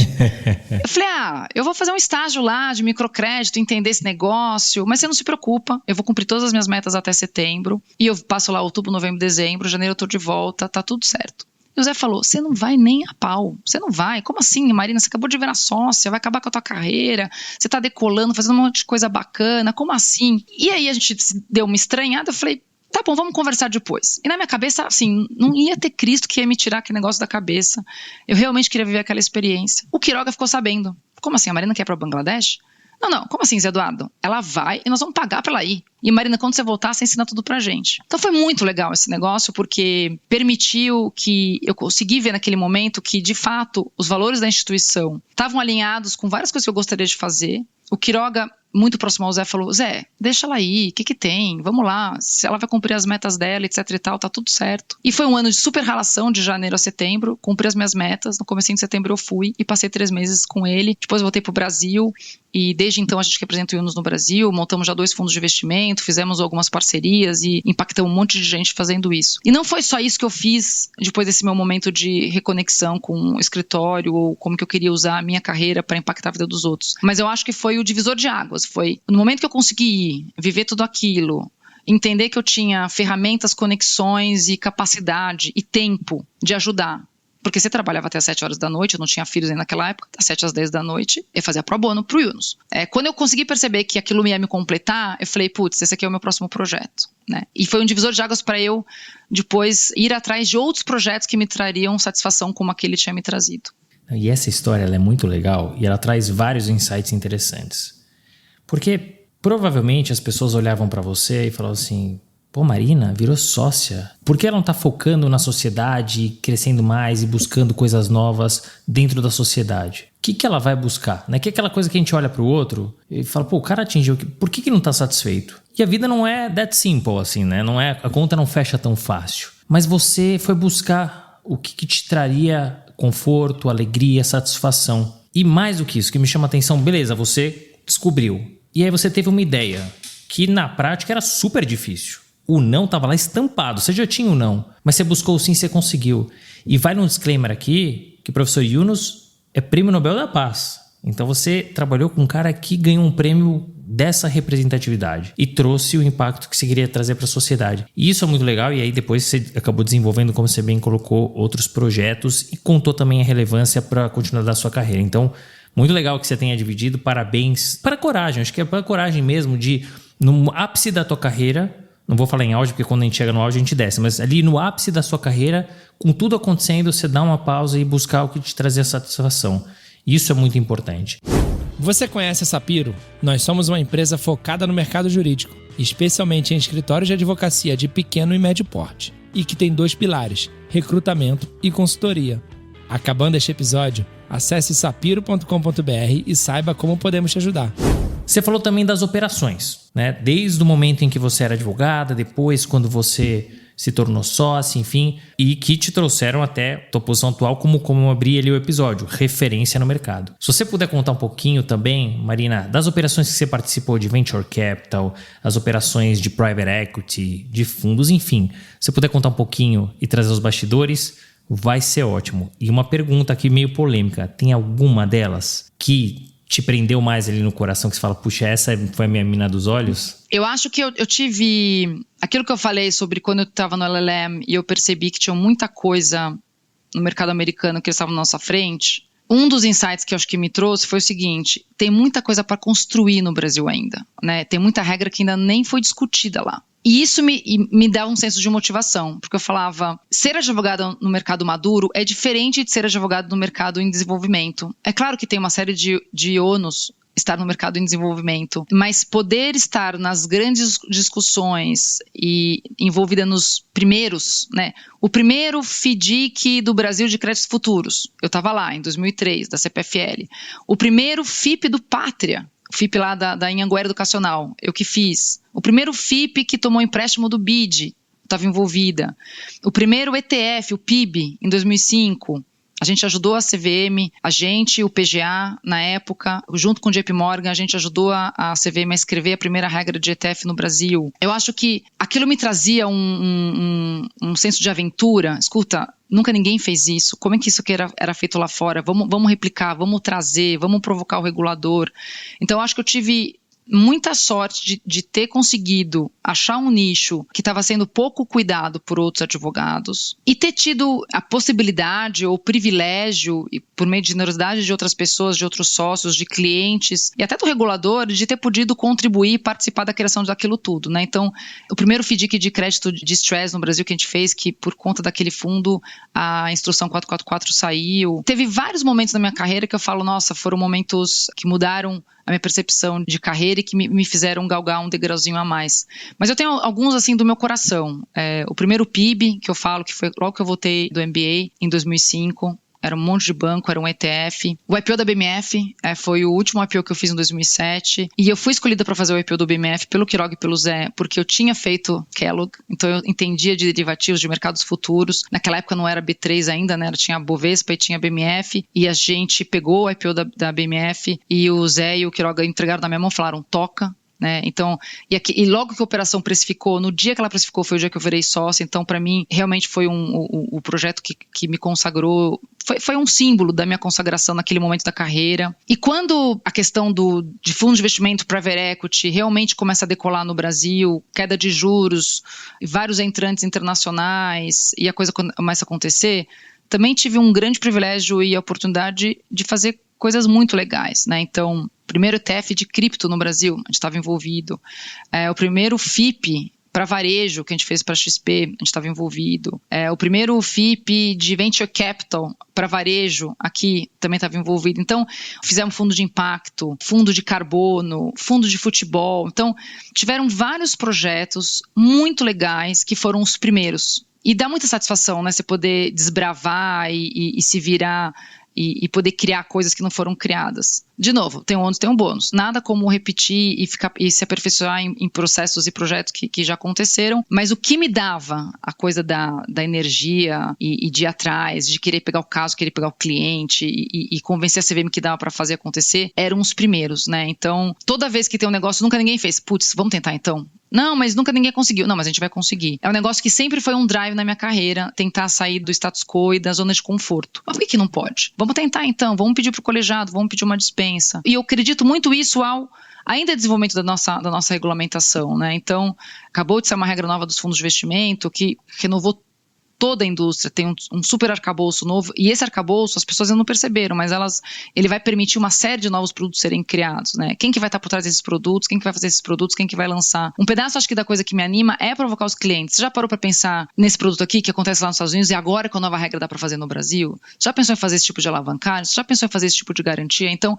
Eu falei, eu vou fazer um estágio lá de microcrédito, entender esse negócio, mas você não se preocupa, eu vou cumprir todas as minhas metas até setembro, e eu passo lá outubro, novembro, dezembro, janeiro eu tô de volta, tá tudo certo. E o Zé falou, você não vai nem a pau, você não vai, como assim, Marina, você acabou de virar sócia, vai acabar com a tua carreira, você tá decolando, fazendo um monte de coisa bacana, como assim? E aí a gente deu uma estranhada, eu falei, tá bom, vamos conversar depois. E na minha cabeça, assim, não ia ter Cristo que ia me tirar aquele negócio da cabeça. Eu realmente queria viver aquela experiência. O Quiroga ficou sabendo. Como assim, a Marina quer ir para Bangladesh? Não, como assim, Zé Eduardo? Ela vai e nós vamos pagar pra ela ir. E Marina, quando você voltar, você ensina tudo pra gente. Então foi muito legal esse negócio, porque permitiu que eu consegui ver naquele momento que, de fato, os valores da instituição estavam alinhados com várias coisas que eu gostaria de fazer. O Quiroga, muito próximo ao Zé, falou, Zé, deixa ela ir, o que tem? Vamos lá, se ela vai cumprir as metas dela, etc e tal, tá tudo certo. E foi um ano de super relação, de janeiro a setembro, cumpri as minhas metas, no comecinho de setembro eu fui e passei 3 meses com ele, depois voltei pro Brasil e desde então a gente representa o Yunus no Brasil, montamos já 2 fundos de investimento, fizemos algumas parcerias e impactamos um monte de gente fazendo isso. E não foi só isso que eu fiz depois desse meu momento de reconexão com o escritório ou como que eu queria usar a minha carreira para impactar a vida dos outros, mas eu acho que foi o divisor de águas, foi no momento que eu consegui viver tudo aquilo, entender que eu tinha ferramentas, conexões e capacidade e tempo de ajudar. Porque você trabalhava até às 7 horas da noite, eu não tinha filhos ainda naquela época, das 7 às 10 da noite, eu fazia pro bono pro Yunus. Quando eu consegui perceber que aquilo ia me completar, eu falei, putz, esse aqui é o meu próximo projeto. Né? E foi um divisor de águas para eu depois ir atrás de outros projetos que me trariam satisfação como aquele tinha me trazido. E essa história ela é muito legal e ela traz vários insights interessantes. Porque provavelmente as pessoas olhavam para você e falavam assim, pô, Marina virou sócia. Por que ela não tá focando na sociedade, crescendo mais e buscando coisas novas dentro da sociedade? O que ela vai buscar? Né? Que é aquela coisa que a gente olha pro outro e fala, pô, o cara atingiu, por que não tá satisfeito? E a vida não é that simple assim, né? Não é, a conta não fecha tão fácil. Mas você foi buscar o que te traria conforto, alegria, satisfação. E mais do que isso, que me chama a atenção, beleza, você descobriu. E aí você teve uma ideia que na prática era super difícil. O não estava lá estampado. Você já tinha o não, mas você buscou o sim e você conseguiu. E vai num disclaimer aqui que o professor Yunus é prêmio Nobel da Paz. Então você trabalhou com um cara que ganhou um prêmio dessa representatividade e trouxe o impacto que você queria trazer para a sociedade. E isso é muito legal, e aí depois você acabou desenvolvendo, como você bem colocou, outros projetos e contou também a relevância para a continuidade da sua carreira. Então, muito legal que você tenha dividido, parabéns. Para a coragem, acho que é para a coragem mesmo de, no ápice da tua carreira, não vou falar em auge, porque quando a gente chega no auge a gente desce, mas ali no ápice da sua carreira, com tudo acontecendo, você dá uma pausa e buscar o que te trazia satisfação. Isso é muito importante. Você conhece a Sapiro? Nós somos uma empresa focada no mercado jurídico, especialmente em escritórios de advocacia de pequeno e médio porte, e que tem 2 pilares, recrutamento e consultoria. Acabando este episódio, acesse sapiro.com.br e saiba como podemos te ajudar. Você falou também das operações, né? Desde o momento em que você era advogada, depois quando você se tornou sócia, enfim, e que te trouxeram até a tua posição atual, como eu abri ali o episódio, referência no mercado. Se você puder contar um pouquinho também, Marina, das operações que você participou de Venture Capital, as operações de Private Equity, de fundos, enfim, se você puder contar um pouquinho e trazer os bastidores, vai ser ótimo. E uma pergunta aqui meio polêmica, tem alguma delas que te prendeu mais ali no coração, que você fala, puxa, essa foi a minha mina dos olhos? Eu acho que eu tive... Aquilo que eu falei sobre quando eu estava no LLM e eu percebi que tinha muita coisa no mercado americano que eles estavam na nossa frente, um dos insights que eu acho que me trouxe foi o seguinte, tem muita coisa para construir no Brasil ainda, né? Tem muita regra que ainda nem foi discutida lá. E isso me dá um senso de motivação, porque eu falava, ser advogado no mercado maduro é diferente de ser advogado no mercado em desenvolvimento. É claro que tem uma série de ônus estar no mercado em desenvolvimento, mas poder estar nas grandes discussões e envolvida nos primeiros, né? O primeiro FDIC do Brasil de créditos futuros, eu estava lá em 2003, da CPFL. O primeiro FIP do Pátria, o FIP lá da Anhanguera Educacional, eu que fiz. O primeiro FIP que tomou empréstimo do BID, estava envolvida. O primeiro ETF, o PIB, em 2005, a gente ajudou a CVM, a gente, o PGA, na época, junto com o JP Morgan, a gente ajudou a CVM a escrever a primeira regra de ETF no Brasil. Eu acho que aquilo me trazia um senso de aventura. Escuta, nunca ninguém fez isso. Como é que isso aqui era feito lá fora? Vamos replicar, vamos trazer, vamos provocar o regulador. Então, eu acho que eu tive muita sorte de ter conseguido achar um nicho que estava sendo pouco cuidado por outros advogados e ter tido a possibilidade ou privilégio, e por meio de generosidade de outras pessoas, de outros sócios, de clientes e até do regulador, de ter podido contribuir e participar da criação daquilo tudo, né? Então, o primeiro FDIC de crédito de stress no Brasil que a gente fez, que por conta daquele fundo a instrução 444 saiu. Teve vários momentos na minha carreira que eu falo, nossa, foram momentos que mudaram a minha percepção de carreira e que me fizeram galgar um degrauzinho a mais. Mas eu tenho alguns, assim, do meu coração. O primeiro PIB, que eu falo, que foi logo que eu voltei do MBA, em 2005, era um monte de banco, era um ETF. O IPO da BMF foi o último IPO que eu fiz em 2007. E eu fui escolhida para fazer o IPO do BMF pelo Quiroga e pelo Zé, porque eu tinha feito Kellogg, então eu entendia de derivativos de mercados futuros. Naquela época não era B3 ainda, né? Tinha a Bovespa e tinha a BMF. E a gente pegou o IPO da BMF e o Zé e o Quiroga entregaram na minha mão e falaram, toca. Né? Então, e logo que a operação precificou, no dia que ela precificou foi o dia que eu virei sócia, então para mim realmente foi o projeto que me consagrou, foi um símbolo da minha consagração naquele momento da carreira. E quando a questão de fundo de investimento private equity realmente começa a decolar no Brasil, queda de juros, vários entrantes internacionais e a coisa começa a acontecer, também tive um grande privilégio e a oportunidade de fazer coisas muito legais, né? Então, primeiro ETF de cripto no Brasil, a gente estava envolvido. O primeiro FIP para varejo que a gente fez para a XP, a gente estava envolvido. O primeiro FIP de Venture Capital para varejo, aqui também estava envolvido. Então, fizemos fundo de impacto, fundo de carbono, fundo de futebol. Então, tiveram vários projetos muito legais que foram os primeiros. E dá muita satisfação, né? Você poder desbravar e se virar e poder criar coisas que não foram criadas. De novo, tem um ônus, tem um bônus. Nada como repetir e se aperfeiçoar em processos e projetos que já aconteceram, mas o que me dava a coisa da energia e de ir atrás, de querer pegar o caso, querer pegar o cliente e convencer a CVM que dava para fazer acontecer, eram os primeiros, né? Então, toda vez que tem um negócio, nunca ninguém fez. Putz, vamos tentar então? Não, mas nunca ninguém conseguiu. Não, mas a gente vai conseguir. É um negócio que sempre foi um drive na minha carreira, tentar sair do status quo e da zona de conforto. Mas por que não pode? Vamos tentar então, vamos pedir pro colegiado, vamos pedir uma dispensa. E eu acredito muito isso ainda desenvolvimento da nossa regulamentação, né? Então, acabou de ser uma regra nova dos fundos de investimento que renovou toda a indústria, tem um super arcabouço novo, e esse arcabouço as pessoas ainda não perceberam, mas ele vai permitir uma série de novos produtos serem criados, né? Quem que vai estar por trás desses produtos, quem que vai fazer esses produtos, quem que vai lançar. Um pedaço, acho que da coisa que me anima é provocar os clientes. Você já parou para pensar nesse produto aqui que acontece lá nos Estados Unidos e agora com a nova regra dá para fazer no Brasil? Já pensou em fazer esse tipo de alavancagem? Já pensou em fazer esse tipo de garantia? Então,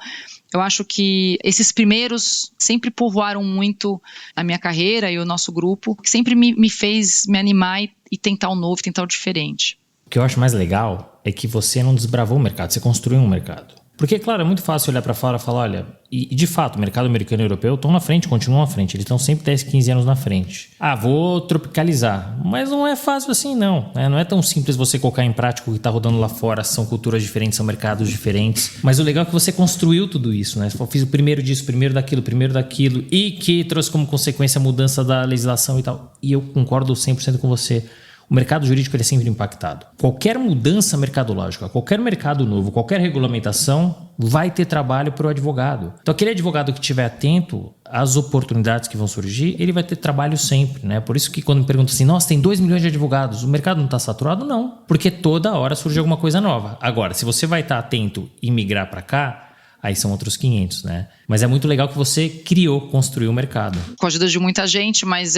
eu acho que esses primeiros sempre povoaram muito a minha carreira e o nosso grupo, que sempre me fez me animar e tentar o novo, tentar o diferente. O que eu acho mais legal é que você não desbravou o mercado, você construiu um mercado. Porque, claro, é muito fácil olhar para fora e falar, olha, e de fato, o mercado americano e europeu estão na frente, continuam na frente, eles estão sempre 10, 15 anos na frente. Vou tropicalizar. Mas não é fácil assim, não. Não é tão simples você colocar em prática o que está rodando lá fora, são culturas diferentes, são mercados diferentes. Mas o legal é que você construiu tudo isso, né? Você fiz o primeiro disso, primeiro daquilo, e que trouxe como consequência a mudança da legislação e tal. E eu concordo 100% com você. O mercado jurídico ele é sempre impactado. Qualquer mudança mercadológica, qualquer mercado novo, qualquer regulamentação vai ter trabalho para o advogado. Então aquele advogado que estiver atento às oportunidades que vão surgir, ele vai ter trabalho sempre, né? Por isso que quando me perguntam assim, nossa, tem 2 milhões de advogados, o mercado não está saturado? Não, porque toda hora surge alguma coisa nova. Agora, se você vai estar atento e migrar para cá, aí são outros 500, né? Mas é muito legal que você construiu o mercado. Com a ajuda de muita gente, mas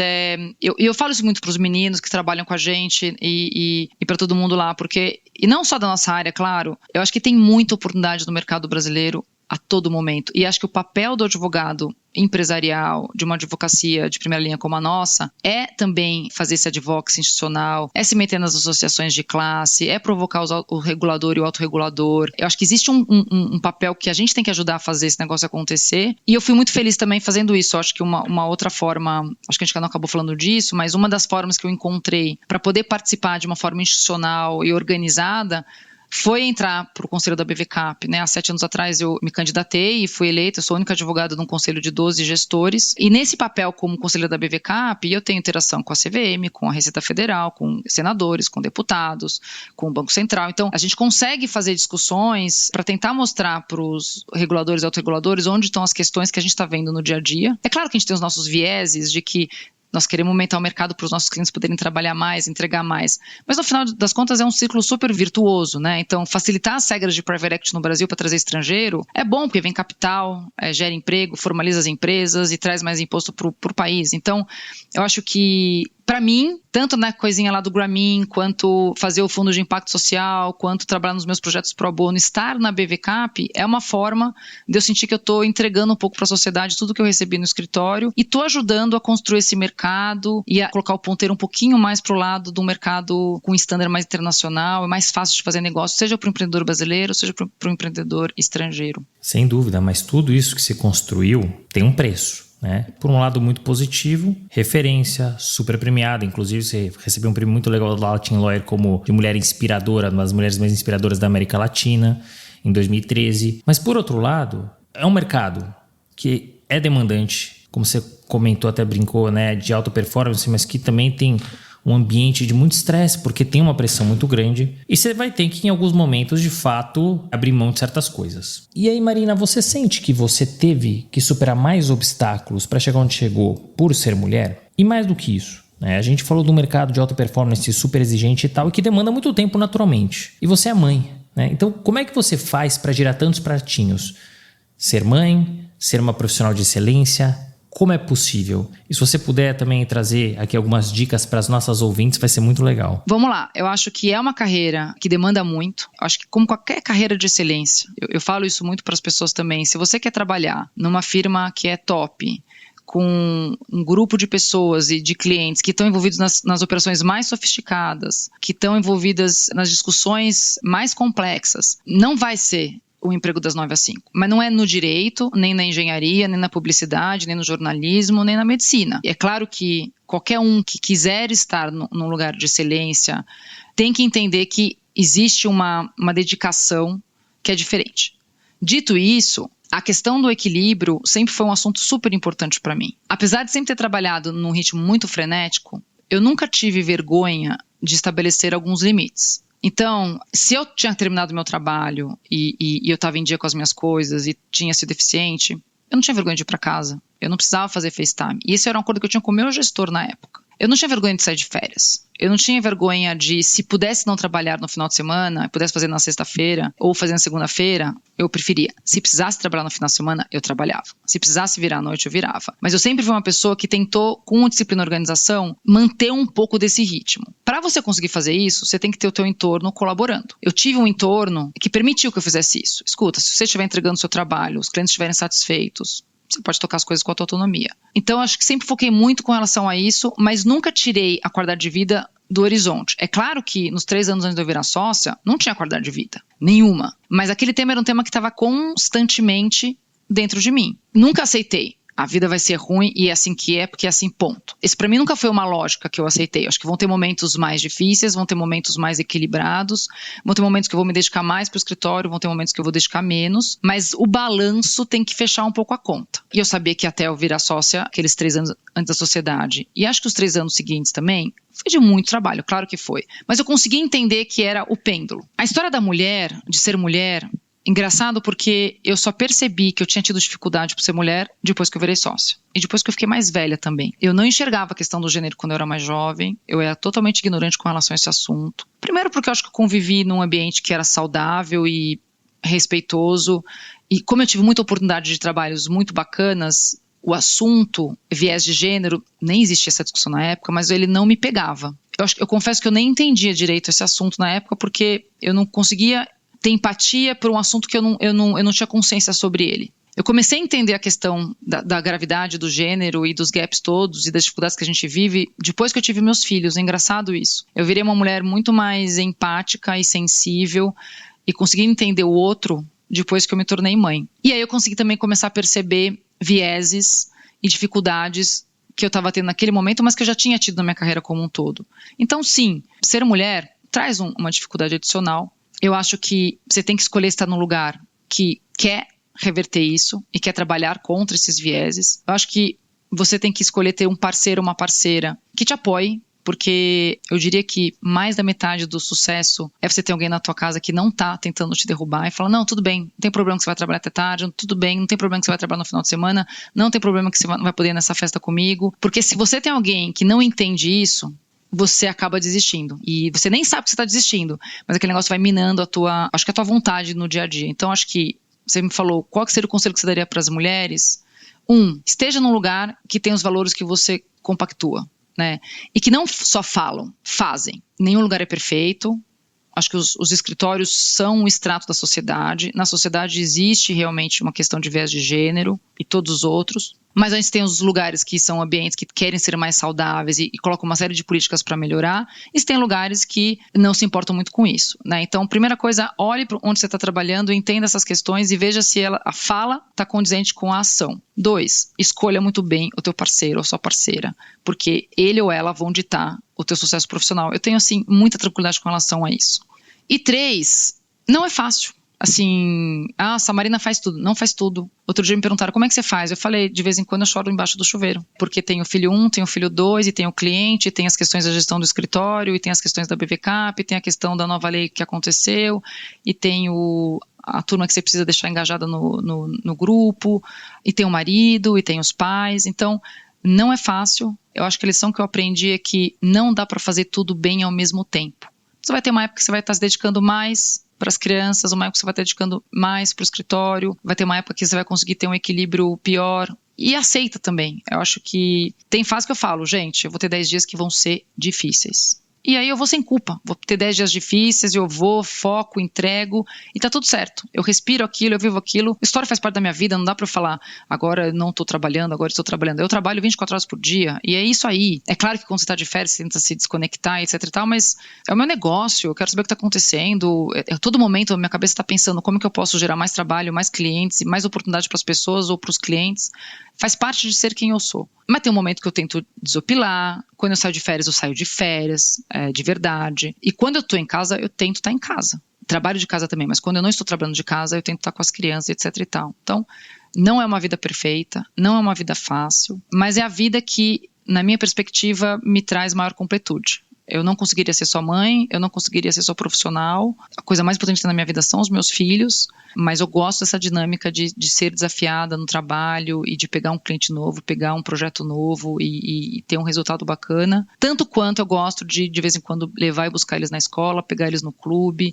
eu falo isso muito para os meninos que trabalham com a gente e para todo mundo lá, porque, e não só da nossa área, claro, eu acho que tem muita oportunidade no mercado brasileiro a todo momento. E acho que o papel do advogado empresarial, de uma advocacia de primeira linha como a nossa, é também fazer esse advocacy institucional, é se meter nas associações de classe, é provocar o regulador e o autorregulador. Eu acho que existe um papel que a gente tem que ajudar a fazer esse negócio acontecer. E eu fui muito feliz também fazendo isso. Eu acho que uma outra forma, acho que a gente não acabou falando disso, mas uma das formas que eu encontrei para poder participar de uma forma institucional e organizada foi entrar para o conselho da BVCAP, né? Há 7 anos atrás eu me candidatei e fui eleita, eu sou a única advogada de um conselho de 12 gestores, e nesse papel como conselheira da BVCAP, eu tenho interação com a CVM, com a Receita Federal, com senadores, com deputados, com o Banco Central. Então, a gente consegue fazer discussões para tentar mostrar para os reguladores e autorreguladores onde estão as questões que a gente está vendo no dia a dia. É claro que a gente tem os nossos vieses de que nós queremos aumentar o mercado para os nossos clientes poderem trabalhar mais, entregar mais. Mas no final das contas é um ciclo super virtuoso, né? Então, facilitar as regras de private equity no Brasil para trazer estrangeiro é bom, porque vem capital, gera emprego, formaliza as empresas e traz mais imposto para o país. Então, eu acho que, para mim, tanto na coisinha lá do Grameen, quanto fazer o fundo de impacto social, quanto trabalhar nos meus projetos pro bono, estar na BVCAP é uma forma de eu sentir que eu estou entregando um pouco para a sociedade tudo que eu recebi no escritório e estou ajudando a construir esse mercado e a colocar o ponteiro um pouquinho mais para o lado do mercado com standard mais internacional, é mais fácil de fazer negócio, seja para o empreendedor brasileiro, seja para o empreendedor estrangeiro. Sem dúvida, mas tudo isso que você construiu tem um preço. Né? Por um lado muito positivo, referência, super premiada, inclusive você recebeu um prêmio muito legal da Latin Lawyer como de mulher inspiradora, uma das mulheres mais inspiradoras da América Latina em 2013, mas por outro lado é um mercado que é demandante, como você comentou, até brincou, né, de alta performance, mas que também tem um ambiente de muito estresse, porque tem uma pressão muito grande e você vai ter que, em alguns momentos, de fato, abrir mão de certas coisas. E aí, Marina, você sente que você teve que superar mais obstáculos para chegar onde chegou por ser mulher? E mais do que isso, né? A gente falou do mercado de alta performance super exigente e tal, e que demanda muito tempo naturalmente. E você é mãe, né? Então, como é que você faz para girar tantos pratinhos? Ser mãe, ser uma profissional de excelência... Como é possível? E se você puder também trazer aqui algumas dicas para as nossas ouvintes, vai ser muito legal. Vamos lá, eu acho que é uma carreira que demanda muito. Eu acho que como qualquer carreira de excelência, eu falo isso muito para as pessoas também. Se você quer trabalhar numa firma que é top, com um grupo de pessoas e de clientes que estão envolvidos nas operações mais sofisticadas, que estão envolvidas nas discussões mais complexas, não vai ser o emprego das 9 às 5. Mas não é no direito, nem na engenharia, nem na publicidade, nem no jornalismo, nem na medicina. E é claro que qualquer um que quiser estar num lugar de excelência tem que entender que existe uma dedicação que é diferente. Dito isso, a questão do equilíbrio sempre foi um assunto super importante para mim. Apesar de sempre ter trabalhado num ritmo muito frenético, eu nunca tive vergonha de estabelecer alguns limites. Então, se eu tinha terminado meu trabalho e eu estava em dia com as minhas coisas e tinha sido eficiente, eu não tinha vergonha de ir para casa. Eu não precisava fazer FaceTime. E esse era um acordo que eu tinha com o meu gestor na época. Eu não tinha vergonha de sair de férias. Eu não tinha vergonha de, se pudesse não trabalhar no final de semana, pudesse fazer na sexta-feira ou fazer na segunda-feira, eu preferia. Se precisasse trabalhar no final de semana, eu trabalhava. Se precisasse virar à noite, eu virava. Mas eu sempre fui uma pessoa que tentou, com disciplina e organização, manter um pouco desse ritmo. Para você conseguir fazer isso, você tem que ter o teu entorno colaborando. Eu tive um entorno que permitiu que eu fizesse isso. Escuta, se você estiver entregando o seu trabalho, os clientes estiverem satisfeitos, você pode tocar as coisas com a tua autonomia. Então, acho que sempre foquei muito com relação a isso, mas nunca tirei a qualidade de vida do horizonte. É claro que nos 3 anos antes de eu virar sócia, não tinha qualidade de vida. Nenhuma. Mas aquele tema era um tema que estava constantemente dentro de mim. Nunca aceitei. A vida vai ser ruim e é assim que é, porque é assim, ponto. Esse pra mim nunca foi uma lógica que eu aceitei. Acho que vão ter momentos mais difíceis, vão ter momentos mais equilibrados, vão ter momentos que eu vou me dedicar mais pro escritório, vão ter momentos que eu vou dedicar menos, mas o balanço tem que fechar um pouco a conta. E eu sabia que até eu virar sócia, aqueles 3 anos antes da sociedade, e acho que os 3 anos seguintes também, foi de muito trabalho, claro que foi. Mas eu consegui entender que era o pêndulo. A história da mulher, de ser mulher, engraçado porque eu só percebi que eu tinha tido dificuldade por ser mulher depois que eu virei sócia. E depois que eu fiquei mais velha também. Eu não enxergava a questão do gênero quando eu era mais jovem. Eu era totalmente ignorante com relação a esse assunto. Primeiro porque eu acho que eu convivi num ambiente que era saudável e respeitoso. E como eu tive muita oportunidade de trabalhos muito bacanas, o assunto viés de gênero, nem existia essa discussão na época, mas ele não me pegava. Eu confesso que eu nem entendia direito esse assunto na época porque eu não conseguia ter empatia por um assunto que eu não tinha consciência sobre ele. Eu comecei a entender a questão da gravidade do gênero e dos gaps todos e das dificuldades que a gente vive depois que eu tive meus filhos. É engraçado isso. Eu virei uma mulher muito mais empática e sensível e consegui entender o outro depois que eu me tornei mãe. E aí eu consegui também começar a perceber vieses e dificuldades que eu estava tendo naquele momento, mas que eu já tinha tido na minha carreira como um todo. Então, sim, ser mulher traz uma dificuldade adicional. Eu acho que você tem que escolher estar num lugar que quer reverter isso e quer trabalhar contra esses vieses. Eu acho que você tem que escolher ter um parceiro ou uma parceira que te apoie, porque eu diria que mais da metade do sucesso é você ter alguém na tua casa que não tá tentando te derrubar e fala, não, tudo bem, não tem problema que você vai trabalhar até tarde, tudo bem, não tem problema que você vai trabalhar no final de semana, não tem problema que você não vai poder ir nessa festa comigo, porque se você tem alguém que não entende isso, você acaba desistindo. E você nem sabe que você está desistindo, mas aquele negócio vai minando a tua vontade no dia a dia. Então, acho que você me falou, qual que seria o conselho que você daria para as mulheres? Esteja num lugar que tem os valores que você compactua, né? E que não só falam, fazem. Nenhum lugar é perfeito. Acho que os escritórios são um extrato da sociedade. Na sociedade existe realmente uma questão de viés de gênero e todos os outros. Mas a gente tem os lugares que são ambientes que querem ser mais saudáveis e colocam uma série de políticas para melhorar. E tem lugares que não se importam muito com isso, né? Então, primeira coisa, olhe para onde você está trabalhando, entenda essas questões e veja se a fala está condizente com a ação. 2, escolha muito bem o teu parceiro ou sua parceira, porque ele ou ela vão ditar o teu sucesso profissional. Eu tenho, assim, muita tranquilidade com relação a isso. E 3, não é fácil. Assim, a Samarina faz tudo. Não faz tudo. Outro dia me perguntaram, como é que você faz? Eu falei, de vez em quando eu choro embaixo do chuveiro. Porque tem o filho 1, tem o filho 2, e tem o cliente, e tem as questões da gestão do escritório, e tem as questões da BVCAP, e tem a questão da nova lei que aconteceu, e tem a turma que você precisa deixar engajada no grupo, e tem o marido, e tem os pais. Então, não é fácil. Eu acho que a lição que eu aprendi é que não dá para fazer tudo bem ao mesmo tempo. Você vai ter uma época que você vai estar se dedicando mais para as crianças, uma época que você vai estar dedicando mais para o escritório, vai ter uma época que você vai conseguir ter um equilíbrio pior. E aceita também. Eu acho que tem fase que eu falo, gente, eu vou ter 10 dias que vão ser difíceis. E aí eu vou sem culpa, vou ter 10 dias difíceis, eu vou, foco, entrego e tá tudo certo. Eu respiro aquilo, eu vivo aquilo. A história faz parte da minha vida, não dá pra eu falar, agora eu não tô trabalhando, agora estou trabalhando. Eu trabalho 24 horas por dia e é isso aí. É claro que quando você tá de férias, você tenta se desconectar, etc e tal, mas é o meu negócio, eu quero saber o que tá acontecendo. A todo momento a minha cabeça tá pensando como que eu posso gerar mais trabalho, mais clientes, mais oportunidade para as pessoas ou para os clientes. Faz parte de ser quem eu sou. Mas tem um momento que eu tento desopilar. Quando eu saio de férias de verdade. E quando eu tô em casa, eu tento estar em casa. trabalho de casa também, mas quando eu não estou trabalhando de casa, eu tento estar com as crianças, etc e tal. Então, não é uma vida perfeita, não é uma vida fácil, mas é a vida que, na minha perspectiva, me traz maior completude. Eu não conseguiria ser só mãe, eu não conseguiria ser só profissional. A coisa mais importante na minha vida são os meus filhos, mas eu gosto dessa dinâmica de ser desafiada no trabalho e de pegar um cliente novo, pegar um projeto novo e ter um resultado bacana. Tanto quanto eu gosto de vez em quando, levar e buscar eles na escola, pegar eles no clube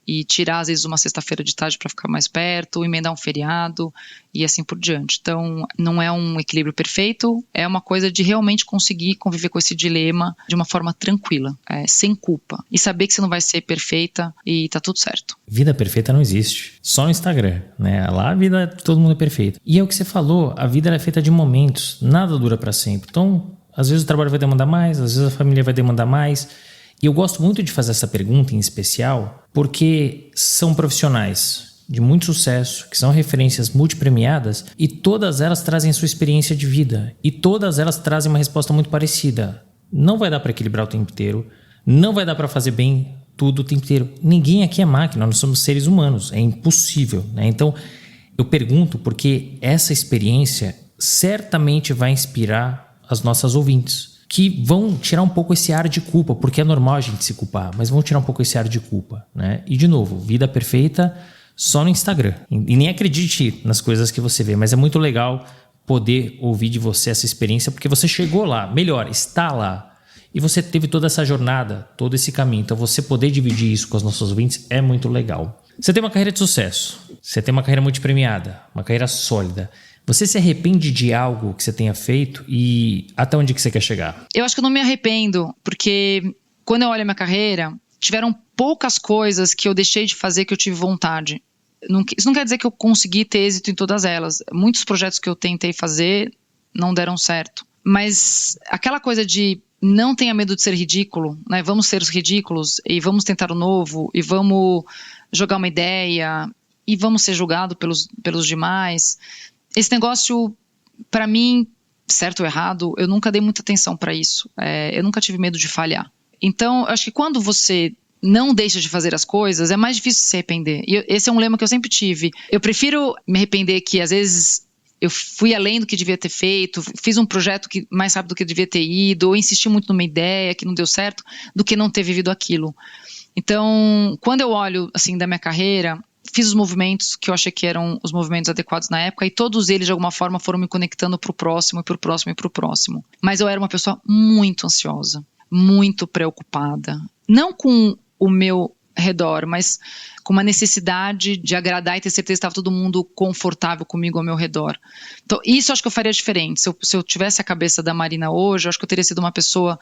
e tirar, às vezes, uma sexta-feira de tarde para ficar mais perto, emendar um feriado e assim por diante. Então, não é um equilíbrio perfeito, é uma coisa de realmente conseguir conviver com esse dilema de uma forma tranquila, sem culpa. E saber que você não vai ser perfeita e tá tudo certo. Vida perfeita não existe. Só no Instagram, né? Lá a vida, todo mundo é perfeito. E é o que você falou, a vida é feita de momentos, nada dura para sempre. Então, às vezes o trabalho vai demandar mais, às vezes a família vai demandar mais. E eu gosto muito de fazer essa pergunta em especial, porque são profissionais de muito sucesso, que são referências multipremiadas, e todas elas trazem a sua experiência de vida. E todas elas trazem uma resposta muito parecida. Não vai dar para equilibrar o tempo inteiro, não vai dar para fazer bem tudo o tempo inteiro. Ninguém aqui é máquina, nós somos seres humanos, é impossível, né? Então, eu pergunto porque essa experiência certamente vai inspirar as nossas ouvintes, que vão tirar um pouco esse ar de culpa, porque é normal a gente se culpar, mas vão tirar um pouco esse ar de culpa, né? E de novo, vida perfeita só no Instagram. E nem acredite nas coisas que você vê, mas é muito legal poder ouvir de você essa experiência, porque você chegou lá, melhor, está lá. E você teve toda essa jornada, todo esse caminho. Então você poder dividir isso com os nossos ouvintes é muito legal. Você tem uma carreira de sucesso, você tem uma carreira multipremiada, uma carreira sólida. Você se arrepende de algo que você tenha feito e até onde que você quer chegar? Eu acho que eu não me arrependo, porque quando eu olho a minha carreira, tiveram poucas coisas que eu deixei de fazer que eu tive vontade. Isso não quer dizer que eu consegui ter êxito em todas elas. Muitos projetos que eu tentei fazer não deram certo. Mas aquela coisa de não tenha medo de ser ridículo, né? Vamos ser os ridículos e vamos tentar o novo e vamos jogar uma ideia e vamos ser julgados pelos demais. Esse negócio, para mim, certo ou errado, eu nunca dei muita atenção para isso. Eu nunca tive medo de falhar. Então, eu acho que quando você não deixa de fazer as coisas, é mais difícil se arrepender. E esse é um lema que eu sempre tive. Eu prefiro me arrepender que, às vezes, eu fui além do que devia ter feito, fiz um projeto mais rápido do que devia ter ido, ou insisti muito numa ideia que não deu certo, do que não ter vivido aquilo. Então, quando eu olho, assim, da minha carreira, fiz os movimentos que eu achei que eram os movimentos adequados na época, e todos eles, de alguma forma, foram me conectando pro próximo, e pro próximo, e pro próximo. Mas eu era uma pessoa muito ansiosa, muito preocupada. Não com o meu redor, mas com uma necessidade de agradar e ter certeza que estava todo mundo confortável comigo ao meu redor. Então, isso eu acho que eu faria diferente. Se eu tivesse a cabeça da Marina hoje, eu acho que eu teria sido uma pessoa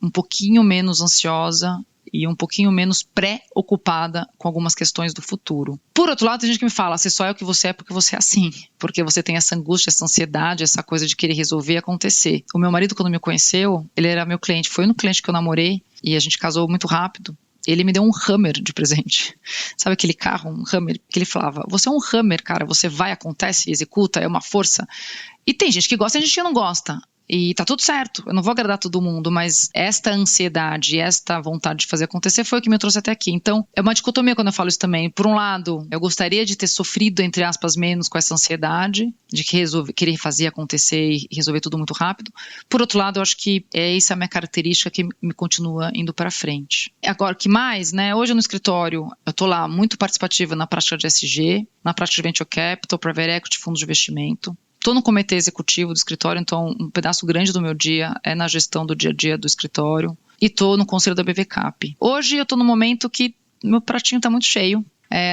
um pouquinho menos ansiosa e um pouquinho menos preocupada com algumas questões do futuro. Por outro lado, tem gente que me fala, você só é o que você é porque você é assim. Porque você tem essa angústia, essa ansiedade, essa coisa de querer resolver acontecer. O meu marido, quando me conheceu, ele era meu cliente. Foi no cliente que eu namorei e a gente casou muito rápido. Ele me deu um Hummer de presente. Sabe aquele carro, um Hummer, que ele falava, você é um Hummer, cara, você vai, acontece, executa, é uma força. E tem gente que gosta e tem gente que não gosta. E tá tudo certo, eu não vou agradar todo mundo, mas esta ansiedade, essa vontade de fazer acontecer foi o que me trouxe até aqui. Então, é uma dicotomia quando eu falo isso também. Por um lado, eu gostaria de ter sofrido, entre aspas, menos com essa ansiedade, de querer fazer acontecer e resolver tudo muito rápido. Por outro lado, eu acho que essa é a minha característica que me continua indo para frente. Agora, o que mais, né? Hoje no escritório, eu tô lá muito participativa na prática de ESG, na prática de Venture Capital, Private Equity, fundos de investimento. Estou no comitê executivo do escritório, então um pedaço grande do meu dia é na gestão do dia a dia do escritório. E estou no conselho da BVCap. Hoje eu estou num momento que meu pratinho está muito cheio.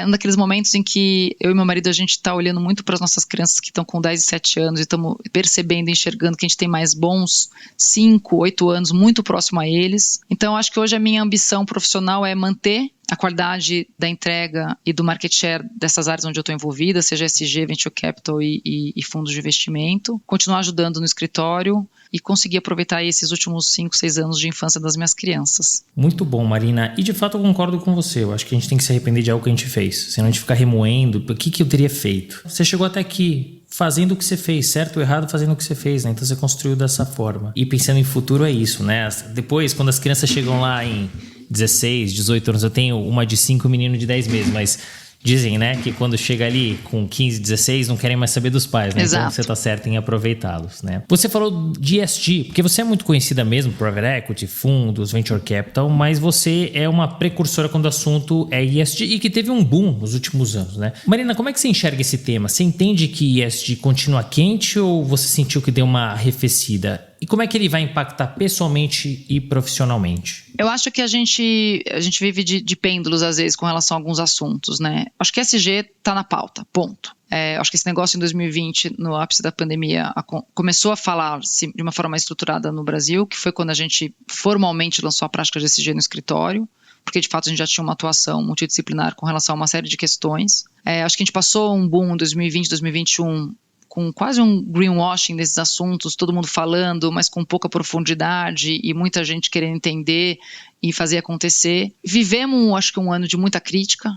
Um daqueles momentos em que eu e meu marido, a gente está olhando muito para as nossas crianças que estão com 10 e 7 anos e estamos percebendo e enxergando que a gente tem mais bons 5, 8 anos muito próximo a eles. Então eu acho que hoje a minha ambição profissional é manter a qualidade da entrega e do market share dessas áreas onde eu estou envolvida, seja SG, Venture Capital e fundos de investimento, continuar ajudando no escritório e conseguir aproveitar esses últimos 5, 6 anos de infância das minhas crianças. Muito bom, Marina. E de fato eu concordo com você. Eu acho que a gente tem que se arrepender de algo que a gente fez. Senão a gente ficar remoendo o que eu teria feito. Você chegou até aqui fazendo o que você fez, certo ou errado fazendo o que você fez, né? Então você construiu dessa forma. E pensando em futuro é isso, né? Depois, quando as crianças chegam lá em 16, 18 anos. Eu tenho uma de 5, menino de 10 meses, mas dizem, né, que quando chega ali com 15, 16, não querem mais saber dos pais, né? Exato. Então você tá certo em aproveitá-los, né? Você falou de ESG, porque você é muito conhecida mesmo, private equity, fundos, venture capital, mas você é uma precursora quando o assunto é ESG e que teve um boom nos últimos anos, né? Marina, como é que você enxerga esse tema? Você entende que ESG continua quente ou você sentiu que deu uma arrefecida? E como é que ele vai impactar pessoalmente e profissionalmente? Eu acho que a gente vive de pêndulos, às vezes, com relação a alguns assuntos, né? Acho que ESG está na pauta, ponto. Acho que esse negócio em 2020, no ápice da pandemia, começou a falar-se de uma forma mais estruturada no Brasil, que foi quando a gente formalmente lançou a prática de ESG no escritório, porque de fato a gente já tinha uma atuação multidisciplinar com relação a uma série de questões. Acho que a gente passou um boom em 2020, 2021, com quase um greenwashing desses assuntos, todo mundo falando, mas com pouca profundidade e muita gente querendo entender e fazer acontecer. Vivemos, acho que um ano de muita crítica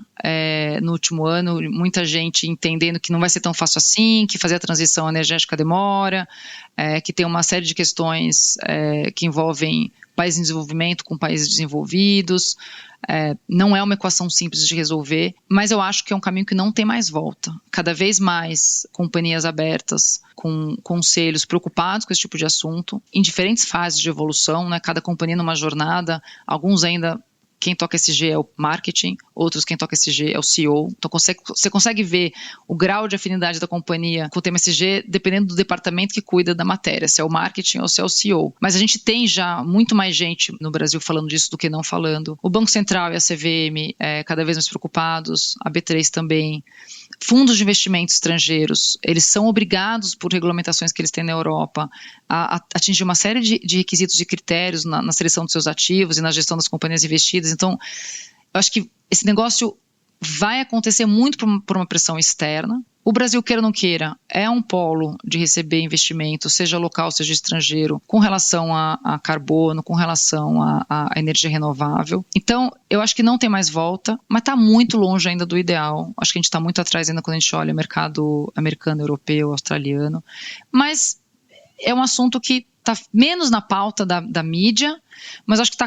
no último ano, muita gente entendendo que não vai ser tão fácil assim, que fazer a transição energética demora, que tem uma série de questões que envolvem países em desenvolvimento com países desenvolvidos. Não é uma equação simples de resolver, mas eu acho que é um caminho que não tem mais volta. Cada vez mais companhias abertas, com conselhos preocupados com esse tipo de assunto, em diferentes fases de evolução, né? Cada companhia numa jornada, alguns ainda, quem toca ESG é o marketing, outros quem toca ESG é o CEO. Então você consegue ver o grau de afinidade da companhia com o tema ESG dependendo do departamento que cuida da matéria, se é o marketing ou se é o CEO. Mas a gente tem já muito mais gente no Brasil falando disso do que não falando. O Banco Central e a CVM cada vez mais preocupados, a B3 também. Fundos de investimentos estrangeiros, eles são obrigados por regulamentações que eles têm na Europa a atingir uma série de requisitos e critérios na seleção dos seus ativos e na gestão das companhias investidas. Então, eu acho que esse negócio vai acontecer muito por uma pressão externa. O Brasil, queira ou não queira, é um polo de receber investimento, seja local, seja estrangeiro, com relação a carbono, com relação a energia renovável. Então, eu acho que não tem mais volta, mas está muito longe ainda do ideal. Acho que a gente está muito atrás ainda quando a gente olha o mercado americano, europeu, australiano. Mas é um assunto que está menos na pauta da mídia, mas acho que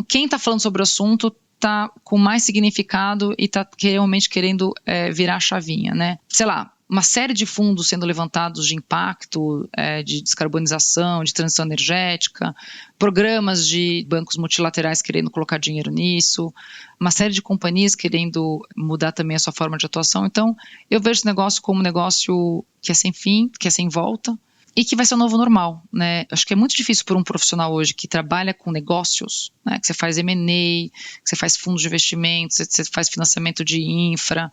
quem está falando sobre o assunto está com mais significado e está realmente querendo virar a chavinha, né? Sei lá, uma série de fundos sendo levantados de impacto, de descarbonização, de transição energética, programas de bancos multilaterais querendo colocar dinheiro nisso, uma série de companhias querendo mudar também a sua forma de atuação. Então, eu vejo esse negócio como um negócio que é sem fim, que é sem volta, e que vai ser o novo normal, né? Acho que é muito difícil para um profissional hoje que trabalha com negócios, né? Que você faz M&A, que você faz fundos de investimentos, você faz financiamento de infra,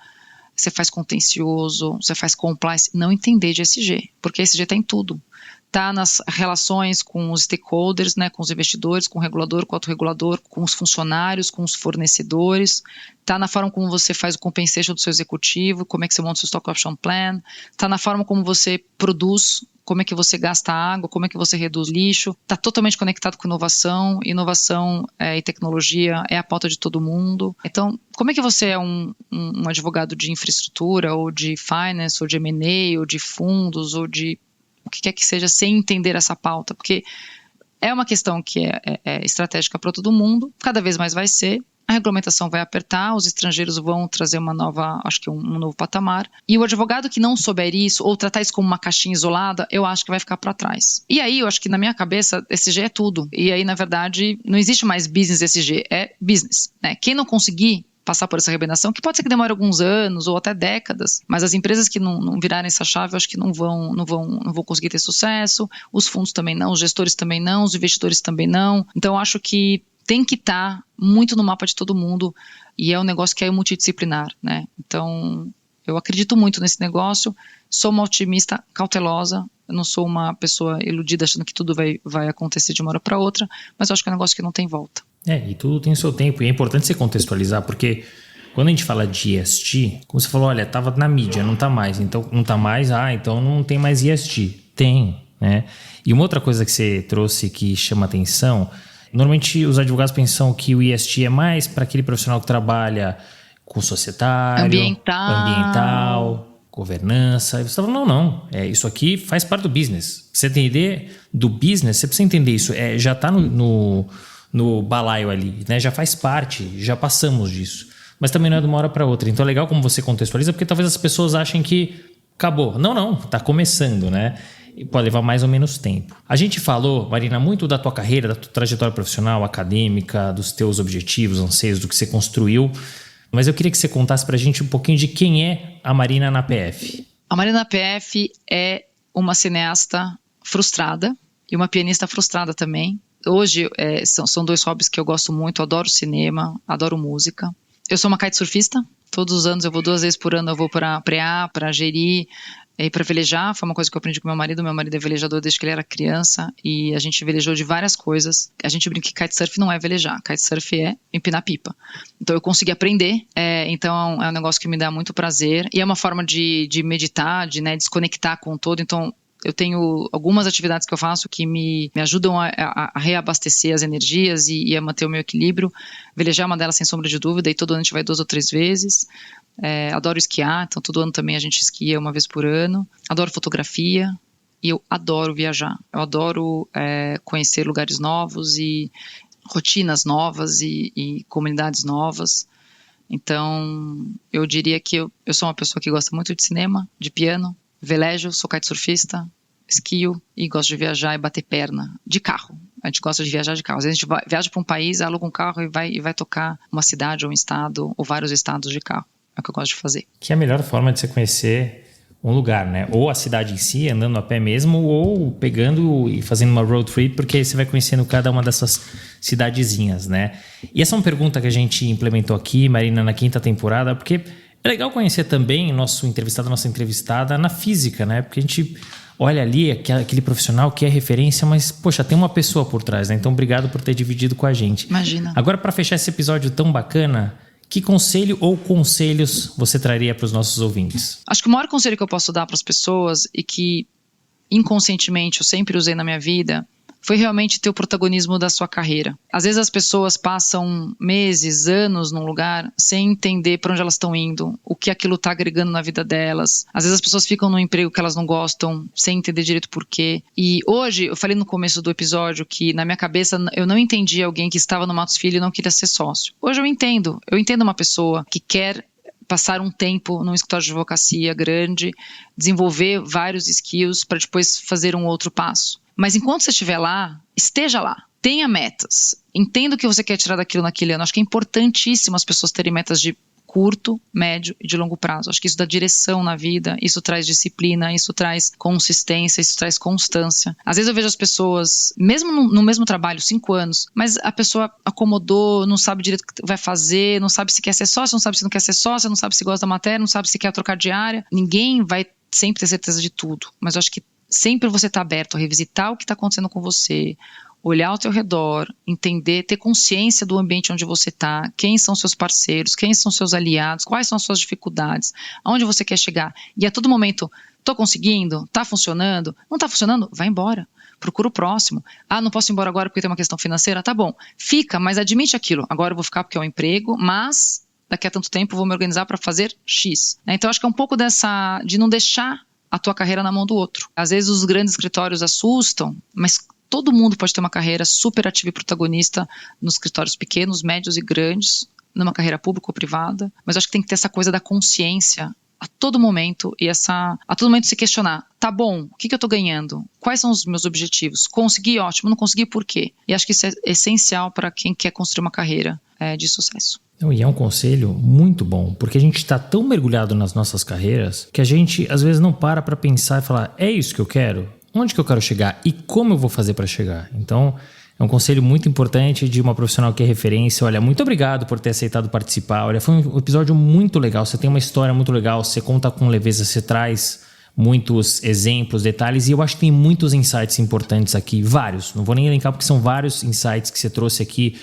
você faz contencioso, você faz compliance, não entender de ESG, porque ESG está em tudo. Está nas relações com os stakeholders, né, com os investidores, com o regulador, com o autorregulador, com os funcionários, com os fornecedores. Está na forma como você faz o compensation do seu executivo, como é que você monta o seu stock option plan. Está na forma como você produz, como é que você gasta água, como é que você reduz lixo. Está totalmente conectado com inovação. Inovação e tecnologia é a pauta de todo mundo. Então, como é que você é um advogado de infraestrutura, ou de finance, ou de M&A, ou de fundos, ou de o que quer que seja, sem entender essa pauta? Porque é uma questão que é estratégica para todo mundo, cada vez mais vai ser. A regulamentação vai apertar, os estrangeiros vão trazer um novo patamar. E o advogado que não souber isso, ou tratar isso como uma caixinha isolada, eu acho que vai ficar para trás. E aí, eu acho que na minha cabeça, ESG é tudo. E aí, na verdade, não existe mais business ESG, é business, né? Quem não conseguir passar por essa arrebentação, que pode ser que demore alguns anos ou até décadas, mas as empresas que não virarem essa chave, eu acho que não vão conseguir ter sucesso, os fundos também não, os gestores também não, os investidores também não. Então, eu acho que tem que estar muito no mapa de todo mundo, e é um negócio que é multidisciplinar, né? Então, eu acredito muito nesse negócio, sou uma otimista cautelosa, eu não sou uma pessoa iludida achando que tudo vai acontecer de uma hora para outra, mas eu acho que é um negócio que não tem volta. E tudo tem o seu tempo, e é importante você contextualizar, porque quando a gente fala de ESG, como você falou, olha, estava na mídia, não está mais, então não está mais, então não tem mais ESG. Tem, né? E uma outra coisa que você trouxe que chama atenção, normalmente os advogados pensam que o ESG é mais para aquele profissional que trabalha com societário, ambiental, governança. E você fala, não, isso aqui faz parte do business. Você tem ideia do business, você precisa entender isso. Já está no no balaio ali, né? Já faz parte, já passamos disso. Mas também não é de uma hora para outra. Então é legal como você contextualiza, porque talvez as pessoas achem que acabou. Não, tá começando, né? E pode levar mais ou menos tempo. A gente falou, Marina, muito da tua carreira, da tua trajetória profissional, acadêmica, dos teus objetivos, anseios, do que você construiu. Mas eu queria que você contasse pra gente um pouquinho de quem é a Marina na PF. A Marina na PF é uma cineasta frustrada e uma pianista frustrada também. Hoje são 2 hobbies que eu gosto muito. Eu adoro cinema, adoro música. Eu sou uma kitesurfista. Todos os anos eu vou 2 vezes por ano. Eu vou para Preá, para Jeri e para velejar. Foi uma coisa que eu aprendi com meu marido. Meu marido é velejador desde que ele era criança. E a gente velejou de várias coisas. A gente brinca que kitesurf não é velejar. Kitesurf é empinar pipa. Então eu consegui aprender. Então é um negócio que me dá muito prazer. E é uma forma de meditar, de desconectar com o todo. Então eu tenho algumas atividades que eu faço que me ajudam a reabastecer as energias e a manter o meu equilíbrio. Velejar é uma delas, sem sombra de dúvida, e todo ano a gente vai 2 ou 3 vezes. Adoro esquiar, então todo ano também a gente esquia 1 vez por ano. Adoro fotografia e eu adoro viajar. Eu adoro conhecer lugares novos e rotinas novas e comunidades novas. Então, eu diria que eu sou uma pessoa que gosta muito de cinema, de piano, velejo, sou kitesurfista, esquio e gosto de viajar e bater perna de carro. A gente gosta de viajar de carro. Às vezes a gente viaja para um país, aluga um carro e vai tocar uma cidade ou um estado ou vários estados de carro. É o que eu gosto de fazer. Que é a melhor forma de você conhecer um lugar, né? Ou a cidade em si, andando a pé mesmo, ou pegando e fazendo uma road trip, porque aí você vai conhecendo cada uma dessas cidadezinhas, né? E essa é uma pergunta que a gente implementou aqui, Marina, na 5ª temporada, porque é legal conhecer também nossa entrevistada na física, né? Porque a gente olha ali aquele profissional que é referência, mas, poxa, tem uma pessoa por trás, né? Então, obrigado por ter dividido com a gente. Imagina. Agora, para fechar esse episódio tão bacana, que conselho ou conselhos você traria para os nossos ouvintes? Acho que o maior conselho que eu posso dar para as pessoas e que inconscientemente eu sempre usei na minha vida foi realmente ter o protagonismo da sua carreira. Às vezes as pessoas passam meses, anos num lugar sem entender para onde elas estão indo, o que aquilo está agregando na vida delas. Às vezes as pessoas ficam num emprego que elas não gostam, sem entender direito por quê. E hoje, eu falei no começo do episódio que na minha cabeça eu não entendi alguém que estava no Matos Filho e não queria ser sócio. Hoje eu entendo uma pessoa que quer passar um tempo num escritório de advocacia grande, desenvolver vários skills para depois fazer um outro passo. Mas enquanto você estiver lá, esteja lá. Tenha metas. Entenda o que você quer tirar daquilo naquele ano. Acho que é importantíssimo as pessoas terem metas de curto, médio e de longo prazo. Acho que isso dá direção na vida, isso traz disciplina, isso traz consistência, isso traz constância. Às vezes eu vejo as pessoas, mesmo no mesmo trabalho, 5 anos, mas a pessoa acomodou, não sabe direito o que vai fazer, não sabe se quer ser sócio, não sabe se não quer ser sócio, não sabe se gosta da matéria, não sabe se quer trocar de área. Ninguém vai sempre ter certeza de tudo, mas eu acho que sempre você está aberto a revisitar o que está acontecendo com você, olhar ao teu redor, entender, ter consciência do ambiente onde você está, quem são seus parceiros, quem são seus aliados, quais são as suas dificuldades, aonde você quer chegar. E a todo momento, estou conseguindo? Está funcionando? Não está funcionando? Vai embora. Procura o próximo. Ah, não posso ir embora agora porque tem uma questão financeira? Tá bom. Fica, mas admite aquilo. Agora eu vou ficar porque é um emprego, mas daqui a tanto tempo eu vou me organizar para fazer X. Então acho que é um pouco de não deixar a tua carreira na mão do outro. Às vezes os grandes escritórios assustam, mas todo mundo pode ter uma carreira super ativa e protagonista nos escritórios pequenos, médios e grandes, numa carreira pública ou privada, mas acho que tem que ter essa coisa da consciência a todo momento e a todo momento se questionar, tá bom, o que eu tô ganhando? Quais são os meus objetivos? Consegui, ótimo, não consegui, por quê? E acho que isso é essencial para quem quer construir uma carreira de sucesso. E é um conselho muito bom, porque a gente está tão mergulhado nas nossas carreiras que a gente às vezes não para pensar e falar, é isso que eu quero? Onde que eu quero chegar e como eu vou fazer para chegar? Então, é um conselho muito importante de uma profissional que é referência. Olha, muito obrigado por ter aceitado participar. Olha, foi um episódio muito legal. Você tem uma história muito legal, você conta com leveza, você traz muitos exemplos, detalhes, e eu acho que tem muitos insights importantes aqui, vários. Não vou nem elencar porque são vários insights que você trouxe aqui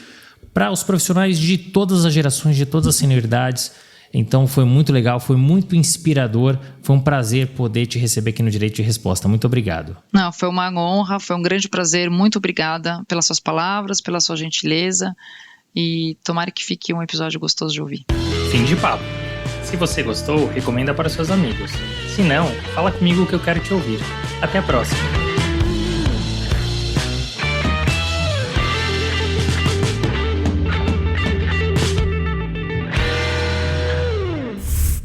para os profissionais de todas as gerações, de todas as senioridades. Então foi muito legal, foi muito inspirador, foi um prazer poder te receber aqui no Direito de Resposta. Muito obrigado. Não, foi uma honra, foi um grande prazer, muito obrigada pelas suas palavras, pela sua gentileza e tomara que fique um episódio gostoso de ouvir. Fim de papo. Se você gostou, recomenda para seus amigos. Se não, fala comigo que eu quero te ouvir. Até a próxima.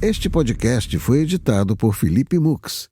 Este podcast foi editado por Felipe Mux.